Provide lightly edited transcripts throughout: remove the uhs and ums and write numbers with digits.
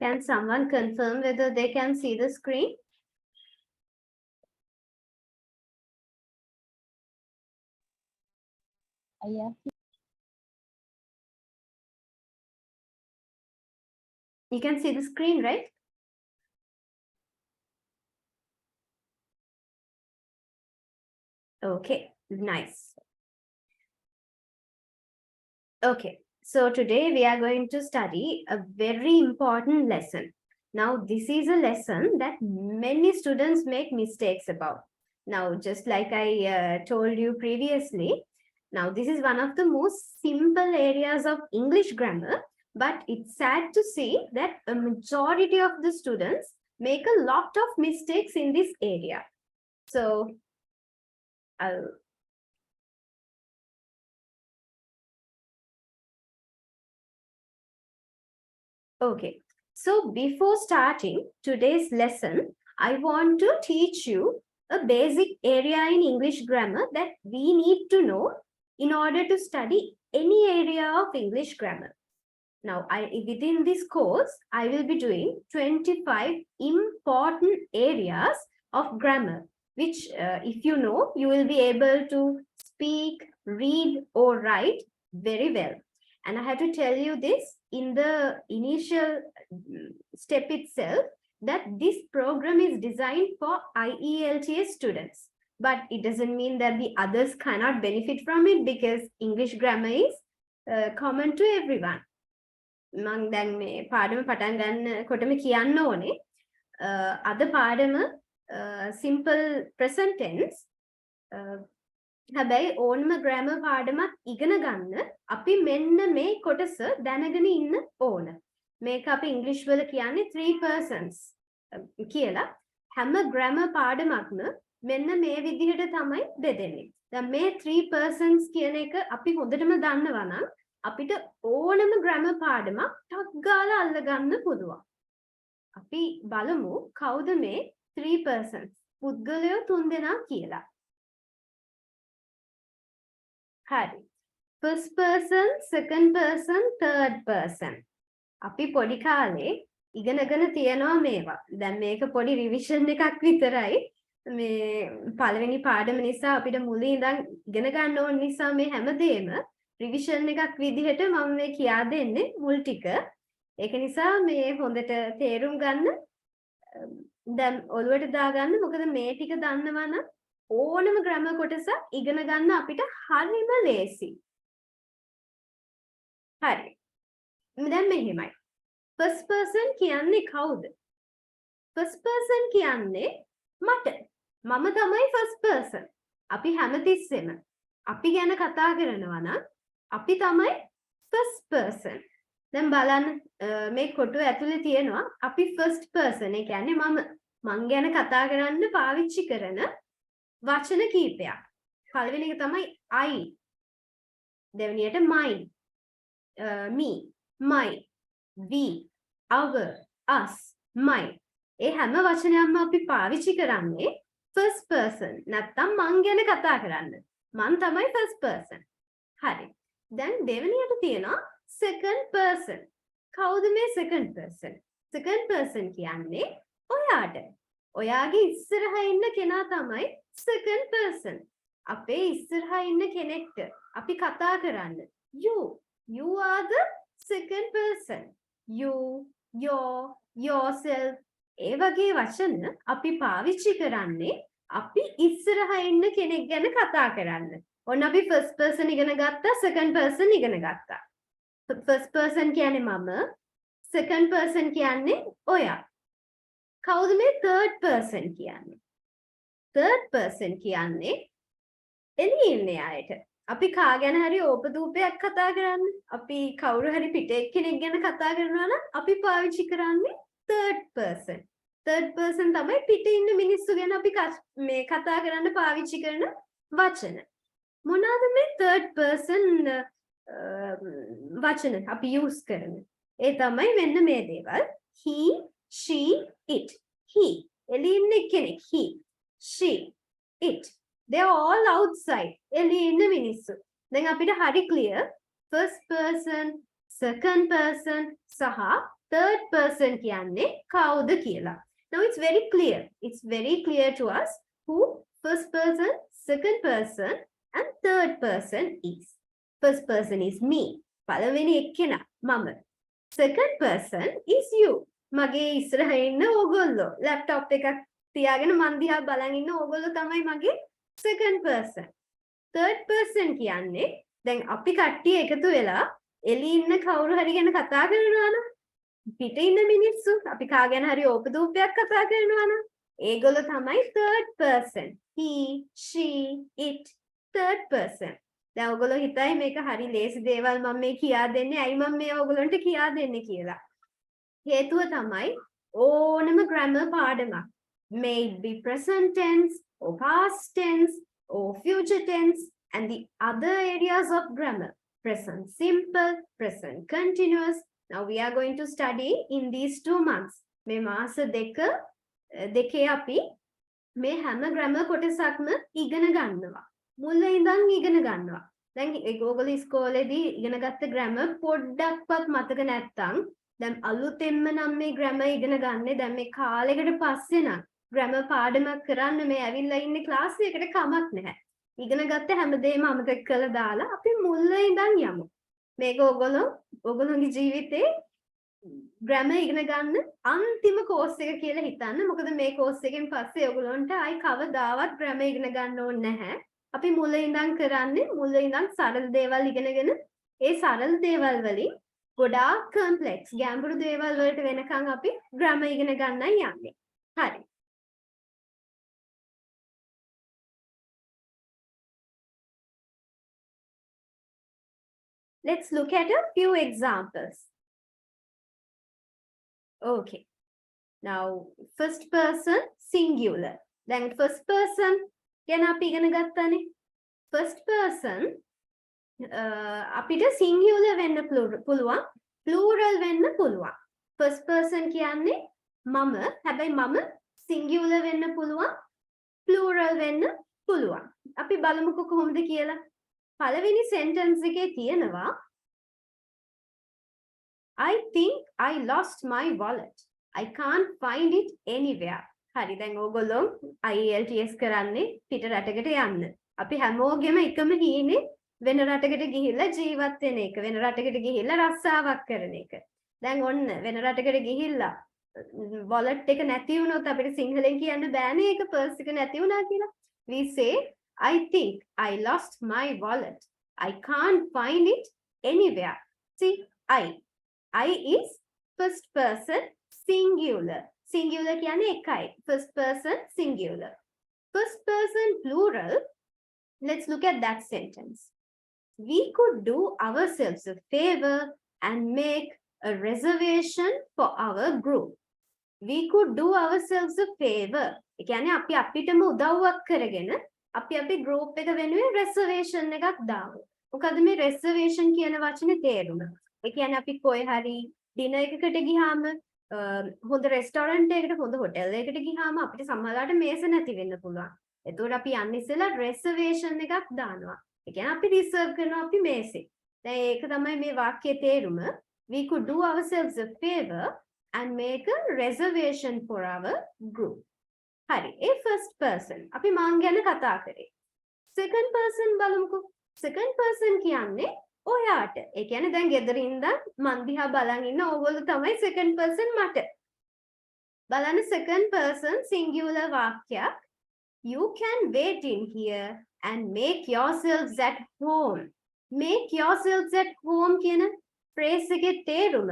Can someone confirm whether they can see the screen? Yeah. You can see the screen, right? Okay, nice. Okay, so today we are going to study a very important lesson. Now, this is a lesson that many students make mistakes about. Now, just like I told you previously, now this is one of the most simple areas of English grammar, but it's sad to see that a majority of the students make a lot of mistakes in this area. So, okay, so before starting today's lesson, I want to teach you a basic area in English grammar that we need to know in order to study any area of English grammar. Now, within this course, I will be doing 25 important areas of grammar, which if you know, you will be able to speak, read or write very well. And I have to tell you this in the initial step itself, that this program is designed for IELTS students. But it doesn't mean that the others cannot benefit from it, because English grammar is common to everyone. මං දැන් මේ පාඩම පටන් ගන්නකොටම කියන්න ඕනේ අද පාඩම simple present tense හැබැයි ඕනම grammar පාඩමක් ඉගෙන ගන්න අපි මෙන්න මේ කොටස දැනගෙන ඉන්න ඕන. මේක අපි ඉංග්‍රීසි වල කියන්නේ 3 persons කියලා. හැම grammar පාඩමක්ම මෙන්න මේ විදිහට තමයි බෙදෙන්නේ. දැන් මේ 3 persons කියන එක අපි හොඳටම දන්නවා නම් අපිට ඕනම grammar පාඩමක් ටක් ගාලා අල්ල ගන්න පුළුවන්. අපි බලමු කවුද මේ 3 persons පුද්ගලයෝ 3 දෙනා කියලා. හරි. First person, second person, third person. අපි පොඩි කාලේ ඉගෙනගෙන තියනවා මේවා. දැන් මේක පොඩි රිවිෂන් එකක් විතරයි. මේ පළවෙනි පාඩම නිසා අපිට මුලින් ඉඳන් ඉගෙන ගන්න ඕන නිසා මේ හැමදේම රිවිෂන් එකක් විදිහට මම මේ කියා දෙන්නේ මුල් ටික. ඒක නිසා මේ හොඳට තේරුම් ගන්න. දැන් ඔළුවට දාගන්න. මොකද මේ ටික දන්නවා නම් ඕනම grammar කොටසක් ඉගෙන ගන්න අපිට හරිම ලේසි. හරි. දැන් මෙහෙමයි. first person කියන්නේ කවුද? first person කියන්නේ මට. මම තමයි first person. අපි හැමතිස්සෙම අපි ගැන කතා කරනවා නම් අපි තමයි first person. දැන් බලන්න මේ කොටුව ඇතුලේ තියෙනවා අපි first person. ඒ කියන්නේ මං ගැන කතා කරන්න පාවිච්චි කරන වචන කීපයක්. පළවෙනි එක තමයි I. දෙවෙනියට mine, me, my, we, our, us, my. ඒ හැම වචනයක්ම අපි පාවිච්චි කරන්නේ first person. නැත්තම් මං ගැන කතා කරන්න. මං තමයි first person. හරි. දැන් දෙවෙනියට තියෙනවා second person. කවුද මේ second person? second person කියන්නේ ඔයාට. ඔයාගේ ඉස්සරහා ඉන්න කෙනා තමයි second person. අපේ ඉස්සරහා ඉන්න කෙනෙක්ට අපි කතා කරන්න. You are the second person. You, your, yourself. ඒ වගේ වචන අපි පාවිච්චි කරන්නේ අපි ඉස්සරහා ඉන්න කෙනෙක් ගැන කතා කරන්න. ඔන්න අපි first person ඉගෙන ගත්තා, second person ඉගෙන ගත්තා. first person කියන්නේ මම, second person කියන්නේ ඔයා. කවුද මේ third person කියන්නේ? third person කියන්නේ එළියේ ඉන්න අයට. අපි කා ගැන හරි ඕපදූපයක් කතා කරන්න. අපි කවුරු හරි පිට එක්කෙනෙක් ගැන කතා කරනවා නම් අපි පාවිච්චි කරන්නේ third person. third person තමයි පිට ඉන්න මිනිස්සු ගැන අපි මේ කතා කරන්න පාවිච්චි කරන වචන. මොනවාද මේ third person වචන අපි use කරන්නේ? ඒ තමයි මෙන්න මේ දේවල්. he, she, it. he එළියේ ඉන්න කෙනෙක්. he, she, it. They are all outside. එළියේ ඉන්න මිනිස්සු. දැන් අපිට හරි clear first person, second person සහ third person කියන්නේ කවුද කියලා. Now it's very clear. It's very clear to us who first person, second person and third person is. First person is me. පළවෙනි එක්කෙනා මම. Second person is you. මගේ ඉස්සරහ ඉන්න ඕගොල්ලෝ. laptop එකක් තියාගෙන මන් දිහා බලන් ඉන්න ඕගොල්ලෝ තමයි මගේ second person. Third person කියන්නේ දැන් අපි කට්ටිය එකතු වෙලා එළි ඉන්න කවුරු හරි ගැන කතා කරනවා නම් පිට ඉන්න මිනිස්සු අපි කා ගැන හරි ඕපදූපයක් කතා කරනවා නම් ඒගොල්ලෝ තමයි third person. He, she, it, third person. දැන් ඔයගොල්ලෝ හිතයි මේක හරි ලේසි දේවල් මම මේ කියා දෙන්නේ ඇයි මම මේ ඔයගොල්ලන්ට කියා දෙන්නේ කියලා. හේතුව තමයි ඕනම grammar පාඩමක් may it be present tense or past tense or future tense and the other areas of grammar, present simple, present continuous. Now we are going to study in these 2 months. මේ මාස දෙකේ අපි මේ හැම grammar කොටසක්ම ඉගෙන ගන්නවා. මුල ඉඳන් ඉගෙන ගන්නවා. දැන් ඒගොල්ලෝ ඉස්කෝලේදී ඉගෙන ගත්ත grammar පොඩ්ඩක්වත් මතක නැත්තම් දැන් අලුතෙන්ම නම් මේ grammar ඉගෙන ගන්නේ දැන් මේ කාලෙකට පස්සේ නම් grammar පාඩමක් කරන්න මේ ඇවිල්ලා ඉන්නේ ක්ලාස් එකකට කමක් නැහැ. ඉගෙන ගත්ත හැමදේම අමතක කරලා දාලා අපි මුල ඉඳන් යමු. මේක ඔයගොල්ලෝගේ ජීවිතේ grammar ඉගෙන ගන්න අන්තිම course එක කියලා හිතන්න. මොකද මේ course එකෙන් පස්සේ ඔයගොල්ලන්ට ආයි කවදාවත් grammar ඉගෙන ගන්න ඕනේ නැහැ. අපි මුල ඉඳන් කරන්නේ මුල ඉඳන් සරල දේවල් ඉගෙනගෙන ඒ සරල දේවල් වලින් ගොඩාක් complex ගැඹුරු දේවල් වලට වෙනකන් අපි grammar ඉගෙන ගන්නයි යන්නේ. හරි. Let's look at a few examples. Okay. Now, first person singular. Then first person ගැන අපි ඉගෙන ගත්තානේ. First person අපිට singular වෙන්න පුළුවන්, plural වෙන්න පුළුවන්. First person කියන්නේ මම, හැබැයි මම singular වෙන්න පුළුවන්, plural වෙන්න පුළුවන්. අපි බලමුකෝ කොහොමද කියලා. පළවෙනි sentence එකේ තියෙනවා I think I lost my wallet. I can't find it anywhere. හරි දැන් ඕගොල්ලෝ IELTS කරන්නේ පිට රටකට යන්න. අපි හැමෝගෙම එකම හීනේ වෙන රටකට ගිහිල්ලා ජීවත් වෙන එක. වෙන රටකට ගිහිල්ලා රස්සාවක් කරන එක. දැන් ඔන්න වෙන රටකට ගිහිල්ලා wallet එක නැති වුණොත් අපිට සිංහලෙන් කියන්න බෑනේ ඒක purse එක නැති වුණා කියලා. We say I think I lost my wallet. I can't find it anywhere. See, I is first person singular. Singular කියන්නේ එකයි. First person singular. First person plural. Let's look at that sentence. We could do ourselves a favor and make a reservation for our group. We could do ourselves a favor. ඒ කියන්නේ අපි අපිටම උදව්වක් කරගෙන අපි group එක වෙනුවෙන් reservation එකක් දාමු. මොකද මේ reservation කියන වචනේ තේරුම? ඒ කියන්නේ අපි කොයි හරි dinner එකකට ගියාම හොඳ රෙස්ටෝරන්ට් එකකට හොඳ හොටෙල් එකකට ගියාම අපිට සමහරවිට මේස නැති වෙන්න පුළුවන්. එතකොට අපි යන්නේ ඉස්සෙල්ලා reservation එකක් දානවා. ඒ කියන්නේ අපි reserve කරනවා අපි මේසෙ. දැන් ඒක තමයි මේ වාක්‍යයේ තේරුම. We could do ourselves a favor and make a reservation for our group. හරි. ඒ first person. අපි මං ගැන කතා කරේ. Second person බලමුකෝ. Second person කියන්නේ ඔයාට. ඒ කියන්නේ දැන් ගෙදර ඉඳන් මන් දිහා බලන් ඉන්න ඕගොල්ලෝ තමයි second person මට. බලන්න second person singular වාක්‍යයක්. You can wait in here and make yourselves at home. Make yourselves at home කියන phrase එකේ තේරුම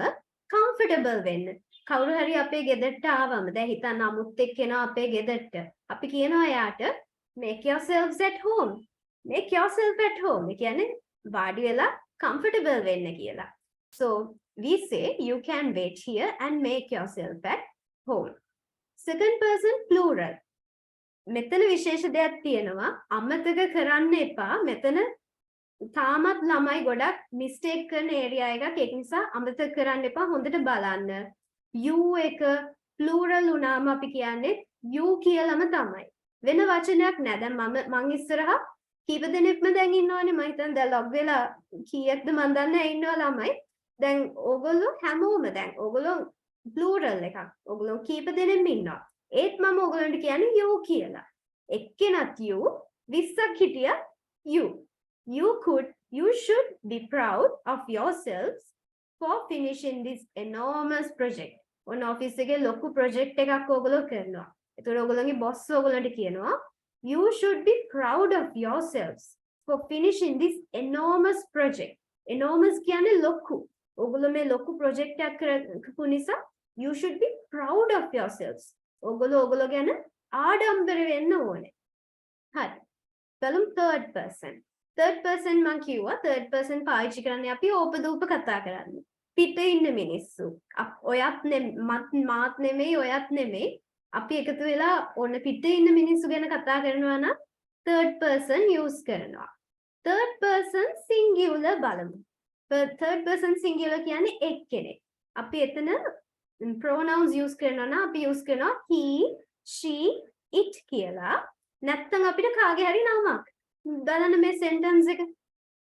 comfortable වෙන්න. කවුරු හරි අපේ ගෙදරට ආවම දැන් හිතන්න අමුත් එක්කෙනා අපේ ගෙදරට. අපි කියනවා යාට make yourselves at home. Make yourself at home. ඒ කියන්නේ වාඩි වෙලා comfortable වෙන්න කියලා. So we say you can wait here and make yourself at home. Second person plural. මෙතන විශේෂ දෙයක් තියෙනවා. අමතක කරන්න එපා. මෙතන තාමත් ළමයි ගොඩක් mistake කරන area එකක්. ඒක නිසා අමතක කරන්න එපා. හොඳට බලන්න. you එක plural වුණාම අපි කියන්නේ you කියලාම තමයි. වෙන වචනයක් නෑ. දැන් මම ඉස්සරහා කීප දෙනෙක්ම දැන් ඉන්නවනේ මම හිතන්නේ දැන් ලොග් වෙලා කීයක්ද මන් දන්නේ නැහැ ඉන්නවා ළමයි දැන් ඕගොල්ලෝ හැමෝම දැන් ඕගොල්ලෝ plural එකක්. ඕගොල්ලෝ කීප දෙනෙක්ම ඉන්නවා. ඒත් මම ඕගොල්ලන්ට කියන්නේ you කියලා. එක්කෙනත් you 20ක් හිටියත් you. You should be proud of yourselves for finishing this enormous project. ඔන්න ඔෆිස් එකේ ලොකු project එකක් ඕගොල්ලෝ කරනවා. ඒතකොට ඕගොල්ලෝගේ boss ඕගොල්ලන්ට කියනවා you should be proud of yourselves for finishing this enormous project. Enormous කියන්නේ ලොකු. ඕගොල්ලෝ මේ ලොකු project එකක් කරපු නිසා you should be proud of yourselves. ඕගොල්ලෝ ගැන ආඩම්බර වෙන්න ඕනේ. හරි. බලමු third person. third person මං කිව්වා third person පාවිච්චි කරන්නේ අපි ඕපදූප කතා කරන්නේ. පිට ඉන්න මිනිස්සු. ඔයත් මාත් නෙමෙයි ඔයත් නෙමෙයි. අපි එකතු වෙලා ඔන්න පිට ඉන්න මිනිස්සු ගැන කතා කරනවා නම් third person use කරනවා. third person singular බලමු. third person singular කියන්නේ එක්කෙනෙක්. අපි එතන pronouns use කරනවා නම් අපි use කරනවා he, she, it කියලා. නැත්නම් අපිට කාගේ හරි නමක්. බලන්න මේ sentence එක.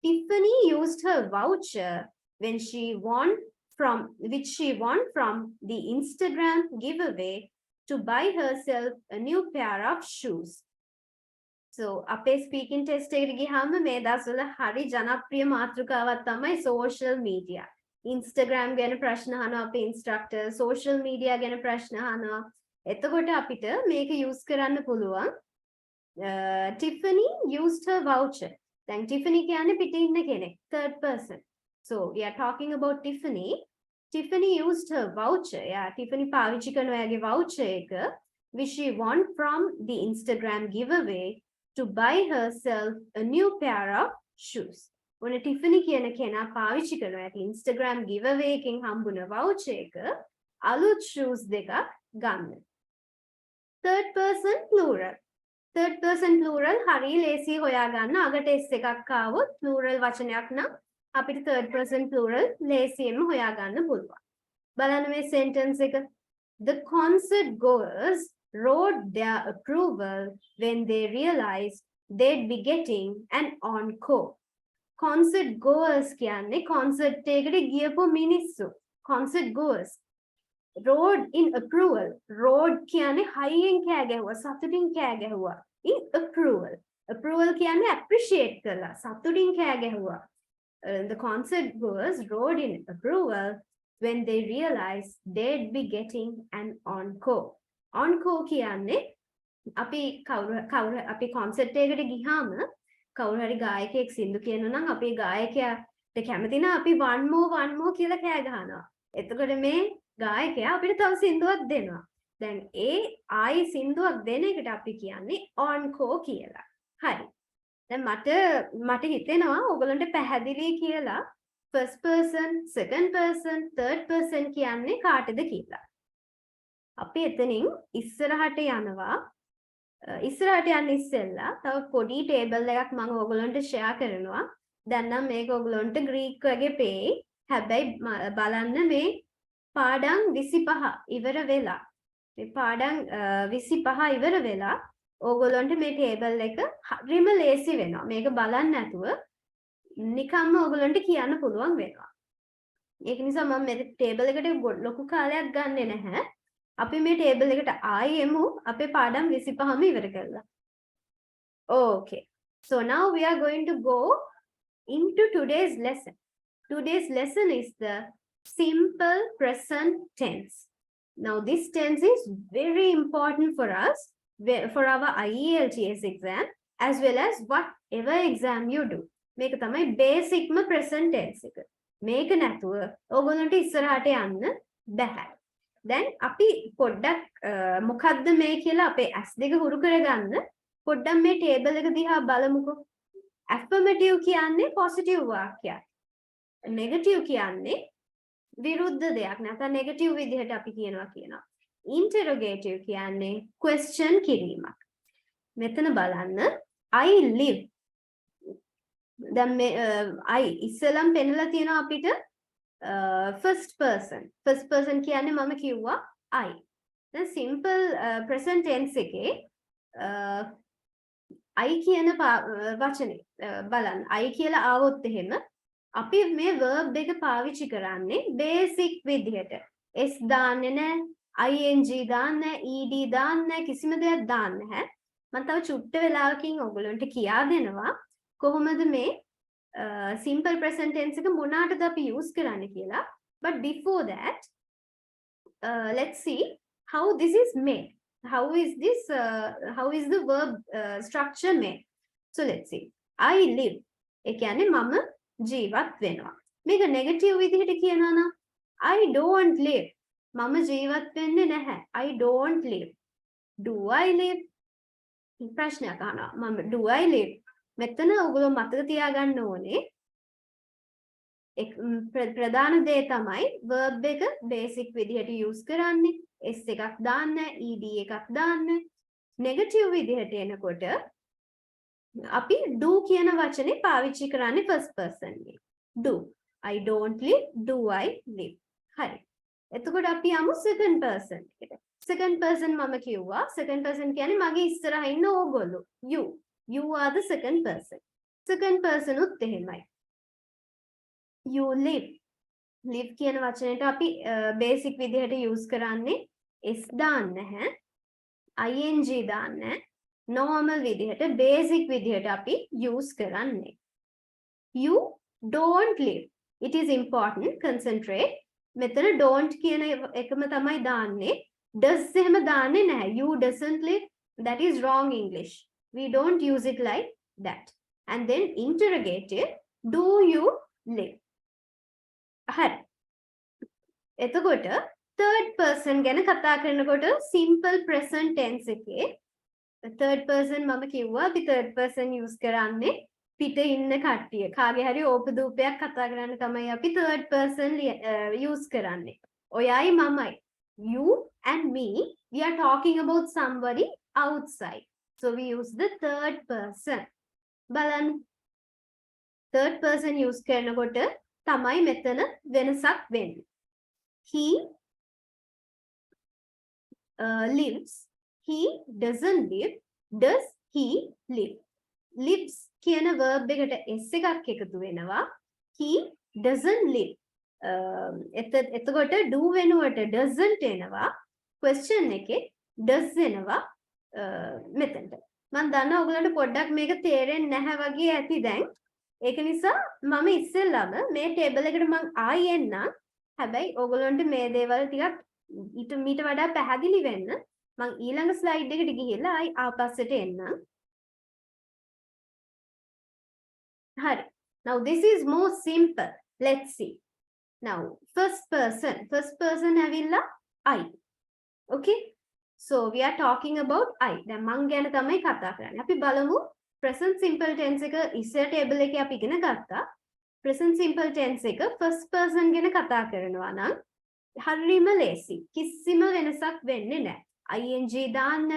Tiffany used her voucher when she won from the Instagram giveaway to buy herself a new pair of shoes. So අපේ speaking test එකට ගියාම මේ දවස්වල හරි ජනප්‍රිය මාතෘකාවක් තමයි social media. Instagram ගැන ප්‍රශ්න අහනවා අපේ instructor, social media ගැන ප්‍රශ්න අහනවා. එතකොට අපිට මේක use කරන්න පුළුවන්. Tiffany used her voucher. Then Tiffany කියන්නේ පිටේ ඉන්න කෙනෙක්, third person. So we are talking about Tiffany. Tiffany used her voucher. Yeah, Tiffany පාවිච්චි කරන ඔයාගේ voucher එක which she won from the Instagram giveaway to buy herself a new pair of shoes. ඔන්න Tiffany කියන කෙනා පාවිච්චි කරන ඔයාගේ Instagram giveaway එකෙන් හම්බුන voucher එක අලුත් shoes දෙකක් ගන්න. Third person plural. Third person plural හරි ලේසි හොයාගන්න. අගට s එකක් ආවොත් plural වචනයක් නම් අපිට third person plural ලේසියෙන්ම හොයාගන්න පුළුවන්. බලන්න මේ sentence එක. The concert goers wrote their approval when they realized they'd be getting an encore. Concert goers කියන්නේ concert එකකට ගියපු මිනිස්සු. Concert goers. Road in approval. Road කියන්නේ හයියෙන් කෑ ගැහුවා, සතුටින් කෑ ගැහුවා. In approval. Approval කියන්නේ appreciate කරලා, සතුටින් කෑ ගැහුවා. The concert goers rode in approval when they realized they'd be getting an encore. Encore කියන්නේ අපි අපි concert එකකට ගියාම කවුරු හරි ගායකයෙක් සින්දු කියනවා නම් අපි ගායකයාට කැමති නම් අපි one more කියලා කෑ ගහනවා. එතකොට මේ ගායකයා අපිට තව සින්දුවක් දෙනවා. දැන් ඒ ආයි සින්දුවක් දෙන එකට අපි කියන්නේ encore කියලා. හරි. දැන් මට හිතෙනවා ඔයගලන්ට පැහැදිලි කියලා first person, second person, third person කියන්නේ කාටද කියලා. අපි එතනින් ඉස්සරහට යනවා. ඉස්සරහට යන්න ඉස්සෙල්ලා තව පොඩි ටේබල් එකක් මම ඔයගලන්ට ෂෙයා කරනවා. දැන් නම් මේක ඔයගලන්ට ග්‍රීක් වගේ පෙයි. හැබැයි බලන්න මේ පාඩම් 25 ඉවර වෙලා. මේ පාඩම් 25 ඉවර වෙලා ඕගොල්ලන්ට මේ ටේබල් එක හරිම ලේසි වෙනවා. මේක බලන්න නැතුව නිකම්ම ඕගොල්ලන්ට කියන්න පුළුවන් වෙනවා. ඒක නිසා මම මේ ටේබල් එකට ලොකු කාලයක් ගන්නෙ නැහැ. අපි මේ ටේබල් එකට ආයෙ එමු අපේ පාඩම් 25ම ඉවර කරලා. Okay. So now we are going to go into today's lesson. Today's lesson is the simple present tense. Now this tense is very important for us. For our IELTS exam as well as whatever exam you do. මේක තමයි basic present tense එක. මේක නැතුව ඕගොල්ලන්ට ඉස්සරහට යන්න බෑ. දැන් අපි පොඩ්ඩක් මොකද්ද මේ කියලා අපේ S2 හුරු කරගන්න පොඩ්ඩක් මේ ටේබල් එක දිහා බලමුකෝ. affirmative කියන්නේ positive වාක්‍යයක්. negative කියන්නේ විරුද්ධ දෙයක්. නැත්නම් negative විදිහට අපි කියනවා. Interrogative කියන්නේ question කිරීමක්. මෙතන බලන්න I live. දැන් මේ I ඉස්සලම් පෙන්නලා තියෙනවා අපිට first person. First person කියන්නේ මම කිව්වා I. දැන් simple present tense එකේ I කියන වචනේ බලන්න. I කියලා ආවොත් එහෙම අපි මේ verb එක පාවිච්චි කරන්නේ basic විදිහට. s දාන්නේ නැහැ, ing දාන්නේ නැහැ, ed දාන්නේ නැහැ, කිසිම දෙයක් දාන්නේ නැහැ. මම තව චුට්ට වෙලාවකින් ඔයගොල්ලන්ට කියා දෙනවා කොහොමද මේ simple present tense එක මොනකටද අපි use කරන්නේ කියලා. But before that, let's see how this is made. How is the verb structure made? So let's see. I live. ඒ කියන්නේ මම ජීවත් වෙනවා. මේක නෙගටිව් විදිහට කියනවා නම් I don't live. මම ජීවත් වෙන්නේ නැහැ. I don't live. Do I live? ප්‍රශ්නයක් අහනවා. මම do I live? මෙතන ඔයගොල්ලෝ මතක තියාගන්න ඕනේ ප්‍රධාන දේ තමයි verb එක basic විදිහට use කරන්නේ. s එකක් දාන්න, ed එකක් දාන්න. negative විදිහට එනකොට අපි do කියන වචනේ පාවිච්චි කරන්නේ first person එකේ. do. I don't live, do I live. හරි. එතකොට අපි යමු second person එකට. second person මම කිව්වා. second person කියන්නේ මගේ ඉස්සරහා ඉන්න ඕගොල්ලෝ. you. You are the second person. Second person උත් එහෙමයි. You live. live කියන වචනයට අපි basic විදිහට use කරන්නේ s දාන්න නැහැ. ing දාන්න නැහැ. normal විදිහට basic විදිහට අපි use කරන්නේ. You don't live. It is important. Concentrate. මෙතන don't කියන එකම තමයි දාන්නේ. does එහෙම දාන්නේ නැහැ. You doesn't live. That is wrong English. We don't use it like that. And then interrogative. Do you live? හරි. එතකොට third person ගැන කතා කරනකොට simple present tense එකේ third person මම කිව්වා අපි third person use කරන්නේ පිට ඉන්න කට්ටිය. කාගේ හරි ඕපදූපයක් කතා කරන්න තමයි අපි third person use කරන්නේ. ඔයයි මමයි. You and me, we are talking about somebody outside. So we use the third person. බලන්න. third person use කරනකොට තමයි මෙතන වෙනසක් වෙන්නේ. He lives. He doesn't live. Does he live? Lives කියන verb එකට s එකක් එකතු වෙනවා. He doesn't live. එතකොට do වෙනුවට doesn't එනවා. question එකේ does එනවා මෙතනට. මම දන්නවා ඔයගලන්ට පොඩ්ඩක් මේක තේරෙන්නේ නැහැ වගේ ඇති දැන්. ඒක නිසා මම ඉස්සෙල්ලාම මේ ටේබල් එකට මම ආයෙ එන්නම්. හැබැයි ඔයගලන්ට මේ දේවල් ටිකක් ඊට වඩා පැහැදිලි වෙන්න මම ඊළඟ ස්ලයිඩ් එකට ගිහිල්ලා ආයෙ ආපස්සට එන්නම්. Hari. Now this is more simple. Let's see. Now first person avilla I. Okay. So we are talking about I. දැන් මං ගැන තමයි කතා කරන්නේ. අපි බලමු present simple tense එක ඉස්සර table එකේ අපි ඉගෙන ගත්තා. present simple tense එක first person ගැන කතා කරනවා නම් හරිම ලේසි. කිසිම වෙනසක් වෙන්නේ නැහැ. ing දාන්න,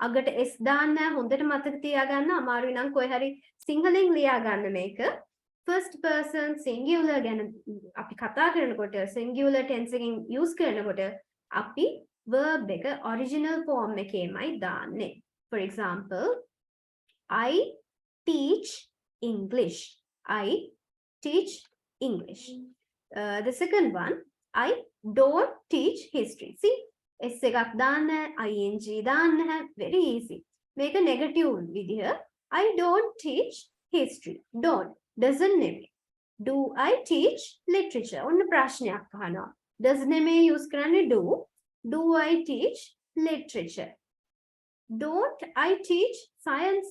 අගට s දාන්න හොඳට මතක තියාගන්න. අමාරුයි නම් කොහේ හරි සිංහලෙන් ලියා ගන්න මේක. first person singular ගැන අපි කතා කරනකොට singular tense එකෙන් use කරනකොට අපි verb එක original form එකේමයි දාන්නේ. For example, I teach English. I teach English. The second one, I don't teach history. See, s එකක් දාන්න, ing දාන්න. Very easy. Make a negative video. I don't teach history. Don't. Doesn't name. Do I teach literature? ඔන්න ප්‍රශ්නයක් අහනවා. Does name use කරන්නේ do. Do I teach literature? Don't I teach science?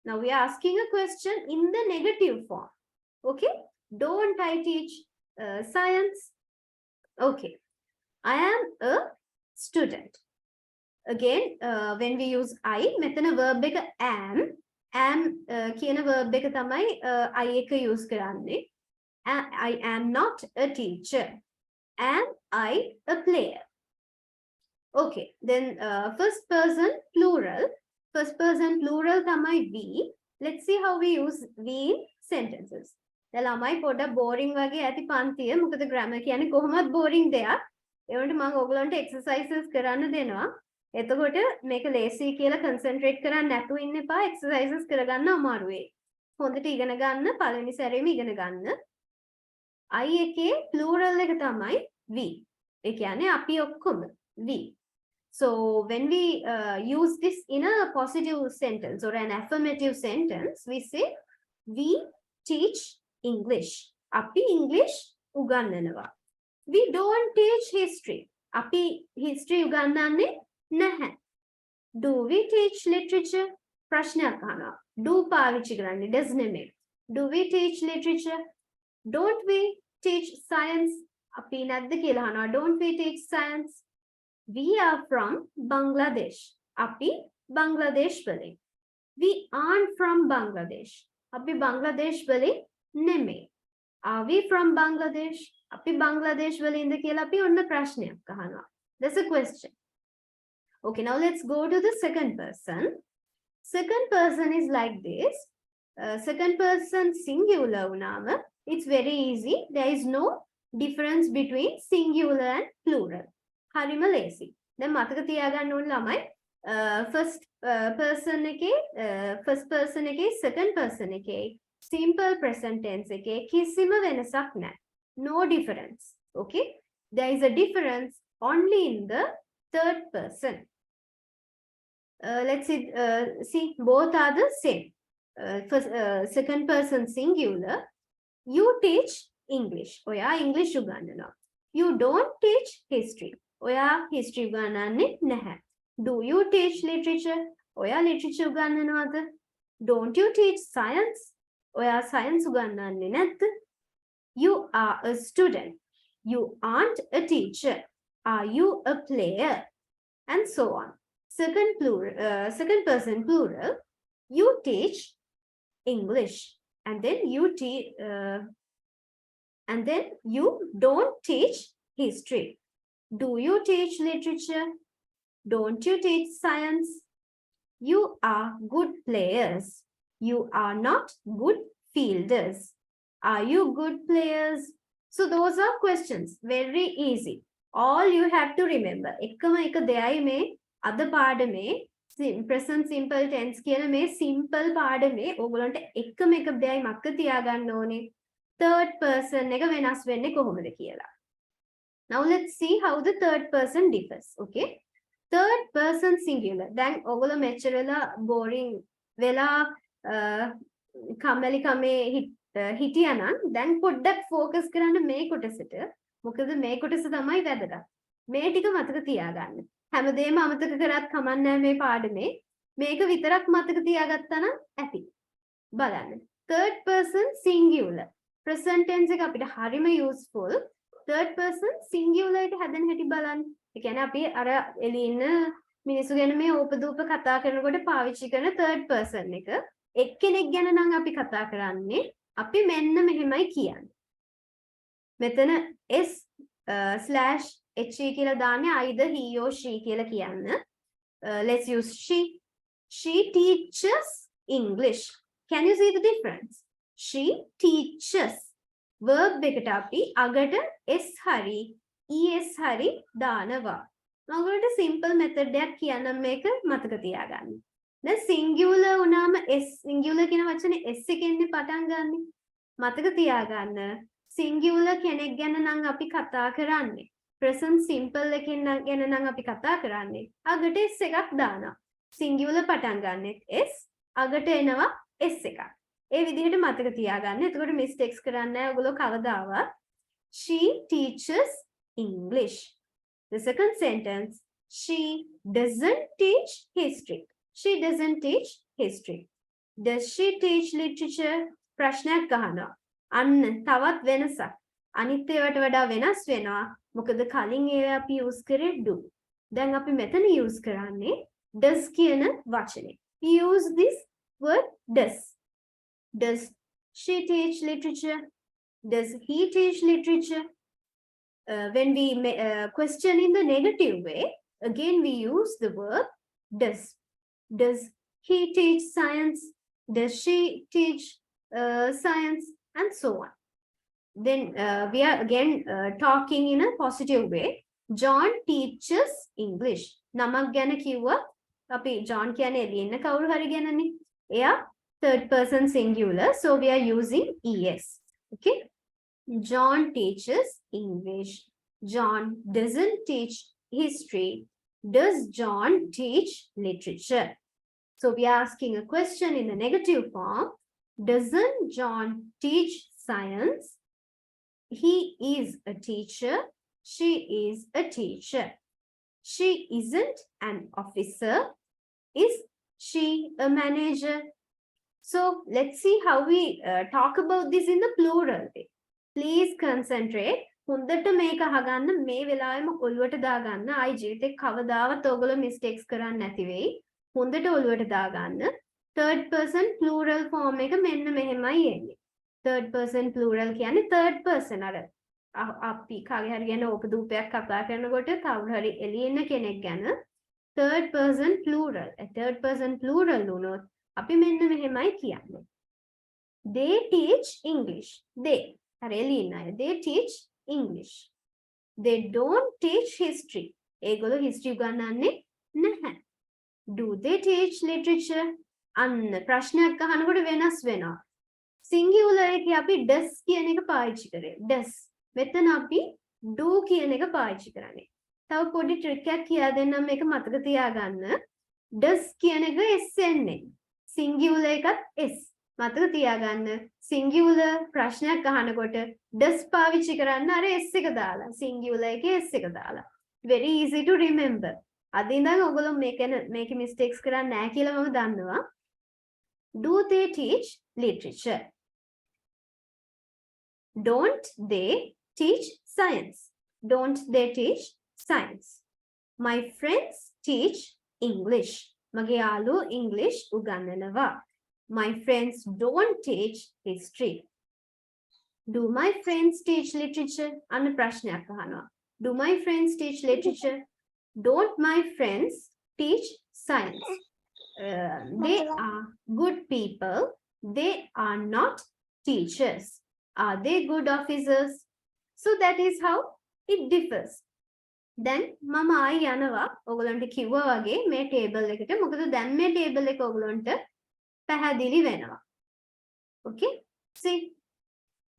Now we are asking a question in the negative form. Okay. Don't I teach science? Okay. I am a student. Again, when we use I, මෙතන verb එක am කියන verb එක තමයි I එක use කරන්නේ. I am not a teacher. Am I a player? Okay, then first person plural. First person plural තමයි we. Let's see how we use we in sentences. දැන් ළමයි පොඩ්ඩක් boring වගේ ඇති පන්තිය. මොකද grammar කියන්නේ කොහොමද boring දෙයක්. ඒ වුණාට මම ඔයගලන්ට exercises කරන්න දෙනවා. එතකොට මේක ලේසි කියලා concentrate කරන්න නැතුව ඉන්න එපා. exercises කරගන්න අමාරු වෙයි. හොඳට ඉගෙන ගන්න, පළවෙනි සැරේම ඉගෙන ගන්න. I එකේ plural එක තමයි we. ඒ කියන්නේ අපි ඔක්කොම we. So when we use this in a positive sentence or an affirmative sentence, we say we teach English. Api English ugannawa. We don't teach history. Api history ugandanne naha. Do we teach literature? Prashnak ahana. Do පාවිච්චි කරන්නේ does නෙමෙයි. Do we teach literature? Don't we teach science? අපි නැද්ද කියලා අහනවා. Don't we teach science? We are from Bangladesh. Api Bangladesh වලින්. We aren't from Bangladesh. Api Bangladesh වලින් නෙමෙයි. Are we from Bangladesh? Api Bangladesh වලින්ද කියලා අපි ඔන්න ප්‍රශ්නයක් අහනවා. That's a question. Okay, now let's go to the second person. Second person is like this. Second person singular වුණාම it's very easy. There is no difference between singular and plural. හරිම ලේසි. දැන් මතක තියාගන්න ඕන ළමයි first person එකේ second person එකේ simple present tense එකේ කිසිම වෙනසක් නැහැ. No difference. Okay? There is a difference only in the third person. Let's see both are the same. First, second person singular. You teach English. ඔයා English උගන්වනවා. You don't teach history. ඔයා history උගන්වන්නේ නැහැ. Do you teach literature? ඔයා literature උගන්වනවද? Don't you teach science? ඔයා science උගන්වන්නේ නැද්ද? You are a student. You aren't a teacher. Are you a player? And so on. Second person plural. You teach English, and then you don't teach history. Do you teach literature? Don't you teach science? You are good players. You are not good fielders. Are you good players? So those are questions. Very easy. All you have to remember. එකම එක දෙයයි මේ අද පාඩමේ present simple tense කියන මේ simple පාඩමේ ඕගොල්ලන්ට එකම එක දෙයයි මතක තියාගන්න ඕනේ. Third person එක වෙනස් වෙන්නේ කොහොමද කියලා. Now let's see how the third person differs. Okay? Third person singular. දැන් ඔයගොල්ලෝ මෙච්චර වෙලා boring වෙලා කම්මැලි කමේ හිටියා නම් දැන් පොඩ්ඩක් focus කරන්න මේ කොටසට. මොකද මේ කොටස තමයි වැදගත්. මේ ටික මතක තියාගන්න. හැමදේම අමතක කරත් කමක් නැහැ මේ පාඩමේ. මේක විතරක් මතක තියාගත්තා නම් ඇති. බලන්න. Third person singular. Present tense එක අපිට හරිම useful. Third person singular එක හැදෙන හැටි බලන්න. ඒ කියන්නේ අපි අර එළියේ ඉන්න මිනිස්සු ගැන මේ ඕපදූප කතා කරනකොට පාවිච්චි කරන third person එක එක්කෙනෙක් ගැන නම් අපි කතා කරන්නේ අපි මෙන්න මෙහෙමයි කියන්නේ. මෙතන s/he කියලා දාන්නේ either he or she කියලා කියන්න. Let's use she. She teaches English. Can you see the difference? She teaches. Verb එකට අපි අගට s හරි es හරි දානවා. ඔයගොල්ලන්ට simple method එකක් කියන්නම් මේක මතක තියාගන්න. දැන් singular වුණාම s singular කියන වචනේ s එකෙන්නේ පටන් ගන්නෙ. මතක තියාගන්න. singular කෙනෙක් ගැන නම් අපි කතා කරන්නේ. present simple එකෙන් ගැන නම් අපි කතා කරන්නේ. අගට s එකක් දානවා. singular පටන් ගන්නෙත් s අගට එනවා s එකක්. ඒ විදිහට මතක තියාගන්න. එතකොට mistakes කරන්නේ නැහැ ඔයගොල්ලෝ කවදාවත්. She teaches English. The second sentence, she doesn't teach history. She doesn't teach history. Does she teach literature? ප්‍රශ්නයක් අහනවා. අන්න තවත් වෙනසක්. අනිත් ඒවාට වඩා වෙනස් වෙනවා. මොකද කලින් ඒවා අපි use කරේ do. දැන් අපි මෙතන use කරන්නේ does කියන වචනේ. We use this word does. Does she teach literature? Does he teach literature? When we question in the negative way, again we use the verb does. Does he teach science? Does she teach science? And so on. Then we are again talking in a positive way. John teaches English. නමක් ගැන කිව්වා අපි John කියන්නේ එළියේ ඉන්න කවුරු හරි ගැනනේ. එයා third person singular, so we are using es. Okay? John teaches English. John doesn't teach history. Does John teach literature? So we are asking a question in the negative form. Doesn't John teach science? He is a teacher. She is a teacher. She isn't an officer. Is she a manager? So let's see how we talk about this in the plural way. Please concentrate. හොඳට මේක අහගන්න මේ වෙලාවෙම ඔළුවට දාගන්න. ආයි ජීවිතේ කවදාවත් ඔයගොල්ලෝ mistakes කරන්නේ නැති වෙයි. හොඳට ඔළුවට දාගන්න. third person plural form එක මෙන්න මෙහෙමයි එන්නේ. third person plural කියන්නේ third person අර අපි කාගේ හරි ගැන ඕපදූපයක් කතා කරනකොට කවුරු හරි එළියේ ඉන්න කෙනෙක් ගැන third person plural. third person plural වුණොත් අපි මෙන්න මෙහෙමයි කියන්නේ. They teach English. They අර එළියේ ඉන්න අය. They teach English. They don't teach history. ඒගොල්ලෝ history උගන්වන්නේ නැහැ. Do they teach literature? අන්න ප්‍රශ්නයක් අහනකොට වෙනස් වෙනවා. singular එකේ අපි does කියන එක පාවිච්චි කරේ. does. මෙතන අපි do කියන එක පාවිච්චි කරන්නේ. තව පොඩි ට්‍රික් එකක් කියා දෙන්නම් මේක මතක තියාගන්න. does කියන එක s එන්නේ. singular එකත් s. මතක තියාගන්න. singular ප්‍රශ්නයක් අහනකොට does පාවිච්චි කරන්න අර s එක දාලා. singular එකේ s එක දාලා. very easy to remember. අද ඉඳන් ඔයගොල්ලෝ මේකේ mistakes කරන්නේ නැහැ කියලා මම දන්නවා. Do they teach literature? Don't they teach science? Don't they teach science? My friends teach English. මගේ යාළුවෝ English උගන්වනවා. My friends don't teach history. Do my friends teach literature? අන්න ප්‍රශ්නයක් අහනවා. Do my friends teach literature? Don't my friends teach science? They are good people. They are not teachers. Are they good officers? So that is how it differs. Then මම ආයි යනවා ඔයගලන්ට කිව්වා වගේ මේ ටේබල් එකට. මොකද දැන් මේ ටේබල් එක ඔයගලන්ට පැහැදිලි වෙනවා. Okay? See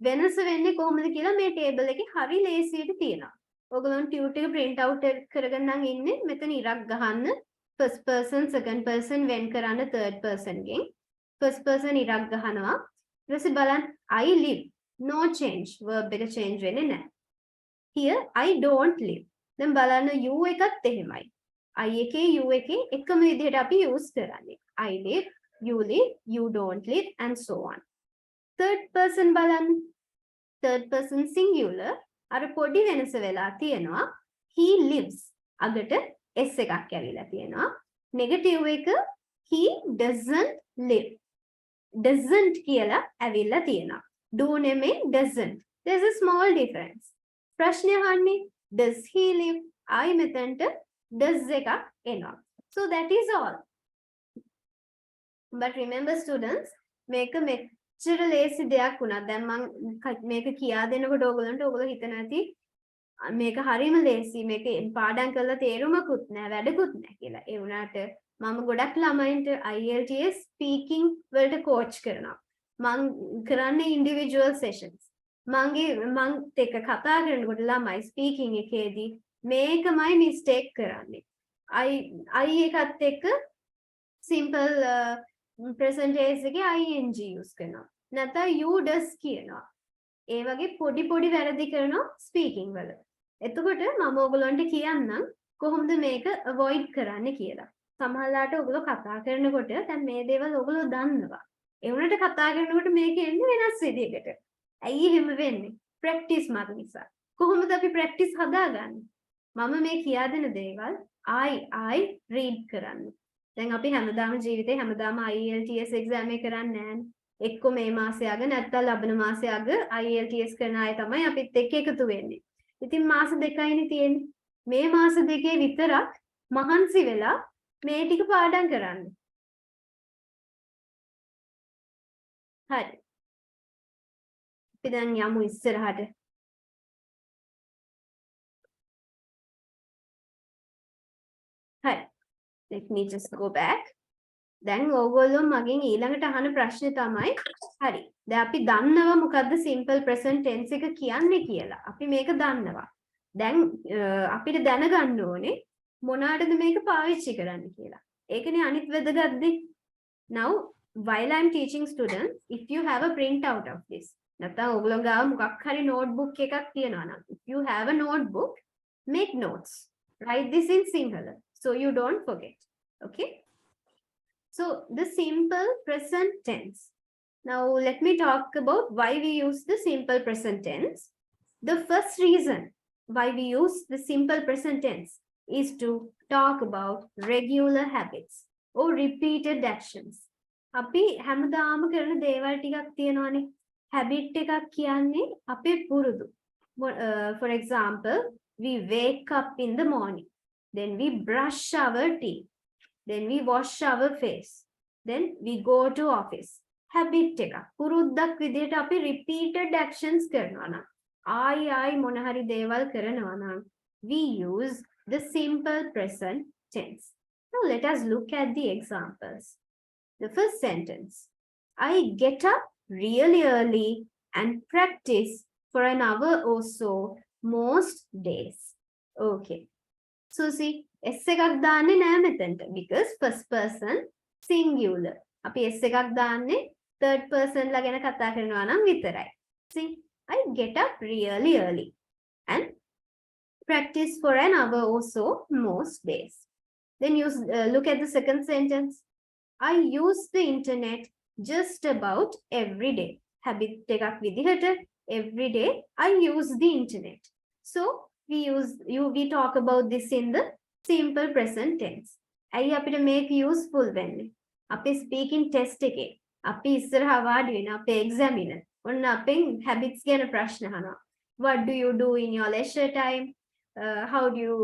වෙනස වෙන්නේ කොහොමද කියලා මේ ටේබල් එකේ හරි ලේසියට තියෙනවා. ඔයගලන් ටියුට් එක print out කරගෙන නම් ඉන්නේ. මෙතන ඉරක් ගහන්න. first person, second person වෙන් කරන්න third person ගෙන්. first person ඉරක් ගහනවා. ඊට පස්සේ බලන්න I live. No change. verb එක change වෙන්නේ නැහැ. Here I don't live. දැන් බලන්න you එකත් එහෙමයි. I එකේ you එකේ එකම විදිහට අපි use කරන්නේ. I live, you live, you don't live and so on. third person බලන්න. third person singular අර පොඩි වෙනස වෙලා තියෙනවා. He lives. අගට s එකක් ඇවිල්ලා තියෙනවා. negative එක he doesn't live. doesn't කියලා ඇවිල්ලා තියෙනවා. do නෙමෙයි doesn't. There's a small difference. ප්‍රශ්නේ අහන්නේ does he live? I මෙතනට does එකක් එනවා. So that is all. But remember students මේක මෙච්චර ලේසි දෙයක් වුණා. දැන් මම මේක කියා දෙනකොට ඔයගොල්ලෝ හිතනවා ඇති මේක හරිම ලේසි. මේක පාඩම් කරලා තේරුමකුත් නැහැ, වැඩකුත් නැහැ කියලා. ඒ වුණාට මම ගොඩක් ළමයින්ට IELTS speaking වලට coach කරනවා. මම කරන්නේ individual sessions. මං එක්ක කතා කරනකොට ළමයි speaking එකේදී මේකමයි mistake කරන්නේ. I එකත් එක්ක simple present tense එකේ ing use කරනවා. නැත්නම් you does කියනවා. ඒ වගේ පොඩි වැරදි කරනවා speaking වල. එතකොට මම ඔයගලන්ට කියන්නම් කොහොමද මේක avoid කරන්න කියලා. සමහරවිට ඔයගොල්ලෝ කතා කරනකොට දැන් මේ දේවල් ඔයගොල්ලෝ දන්නවා. ඒ වුණාට කතා කරනකොට මේක එන්නේ වෙනස් විදිහකට. ඇයි එහෙම වෙන්නේ? practice මත නිසා. කොහොමද අපි practice හදාගන්නේ? මම මේ කියා දෙන දේවල් I read කරන්න. දැන් අපි හැමදාම ජීවිතේ හැමදාම IELTS exam එක කරන්නේ නැහැ. එක්ක මේ මාසේ අග නැත්නම් ලබන මාසේ අග IELTS කරන අය තමයි අපිත් එක්ක එකතු වෙන්නේ. ඉතින් මාස දෙකයිනේ තියෙන්නේ. මේ මාස දෙකේ විතරක් මහන්සි වෙලා මේ ටික පාඩම් කරන්න. හරි. අපි දැන් යමු ඉස්සරහට. හරි. Let me just go back. දැන් ඕගොල්ලෝ මගෙන් ඊළඟට අහන ප්‍රශ්නේ තමයි හරි. දැන් අපි දන්නවා මොකද්ද simple present tense එක කියන්නේ කියලා. අපි මේක දන්නවා. දැන් අපිට දැනගන්න ඕනේ මොනකටද මේක පාවිච්චි කරන්න කියලා. ඒකනේ අනිත් වැදගත් දේ. Now while I'm teaching students, if you have a printout of this, නැත්නම් ඕගොල්ලෝ ගාව මොකක් හරි notebook එකක් තියෙනවා නම්, if you have a notebook, make notes. Write this in Sinhala so you don't forget. Okay? So the simple present tense. Now let me talk about why we use the simple present tense. The first reason why we use the simple present tense is to talk about regular habits or repeated actions. අපි හැමදාම කරන දේවල් ටිකක් තියෙනවානේ. habit එකක් කියන්නේ අපේ පුරුදු. For example, we wake up in the morning, then we brush our teeth, then we wash our face, then we go to office. Habit එක පුරුද්දක් විදිහට අපි repeated actions කරනවා නම් ආයි මොන හරි දේවල් කරනවා නම් we use the simple present tense. Now let us look at the examples. The first sentence, I get up really early and practice for an hour or so most days. Okay. So see, S එකක් දාන්නේ නෑ මෙතනට because first person singular. අපි S එකක් දාන්නේ third person ලා ගැන කතා කරනවා නම් විතරයි. See, I get up really early and practice for an hour or so most days. Then you look at the second sentence. I use the internet just about every day. Habit එකක් විදිහට every day I use the internet. So we talk about this in the simple present tense. ඇයි අපිට මේක useful වෙන්නේ? අපේ speaking test එකේ අපි ඉස්සරහා වාඩි වෙන අපේ examiner ඔන්න අපෙන් habits ගැන ප්‍රශ්න අහනවා. What do you do in your leisure time? How do you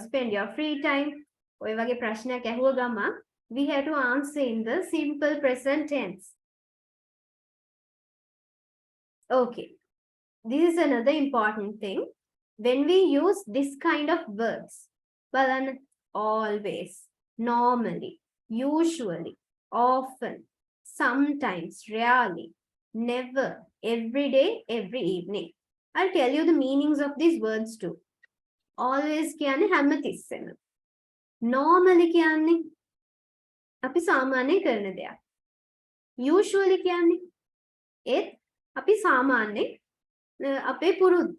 spend your free time? ඔය වගේ ප්‍රශ්නයක් ඇහුව ගමන් we have to answer in the simple present tense. Okay. This is another important thing. When we use this kind of verbs, always, normally, usually, often, sometimes, rarely, never, every day, every evening. I'll tell you the meanings of these words too. Always කියන්නේ හැමතිස්සෙම. Normally කියන්නේ අපි සාමාන්‍යයෙන් කරන දෙයක්. Usually කියන්නේ ඒත් අපි සාමාන්‍යයෙන් අපේ පුරුද්ද.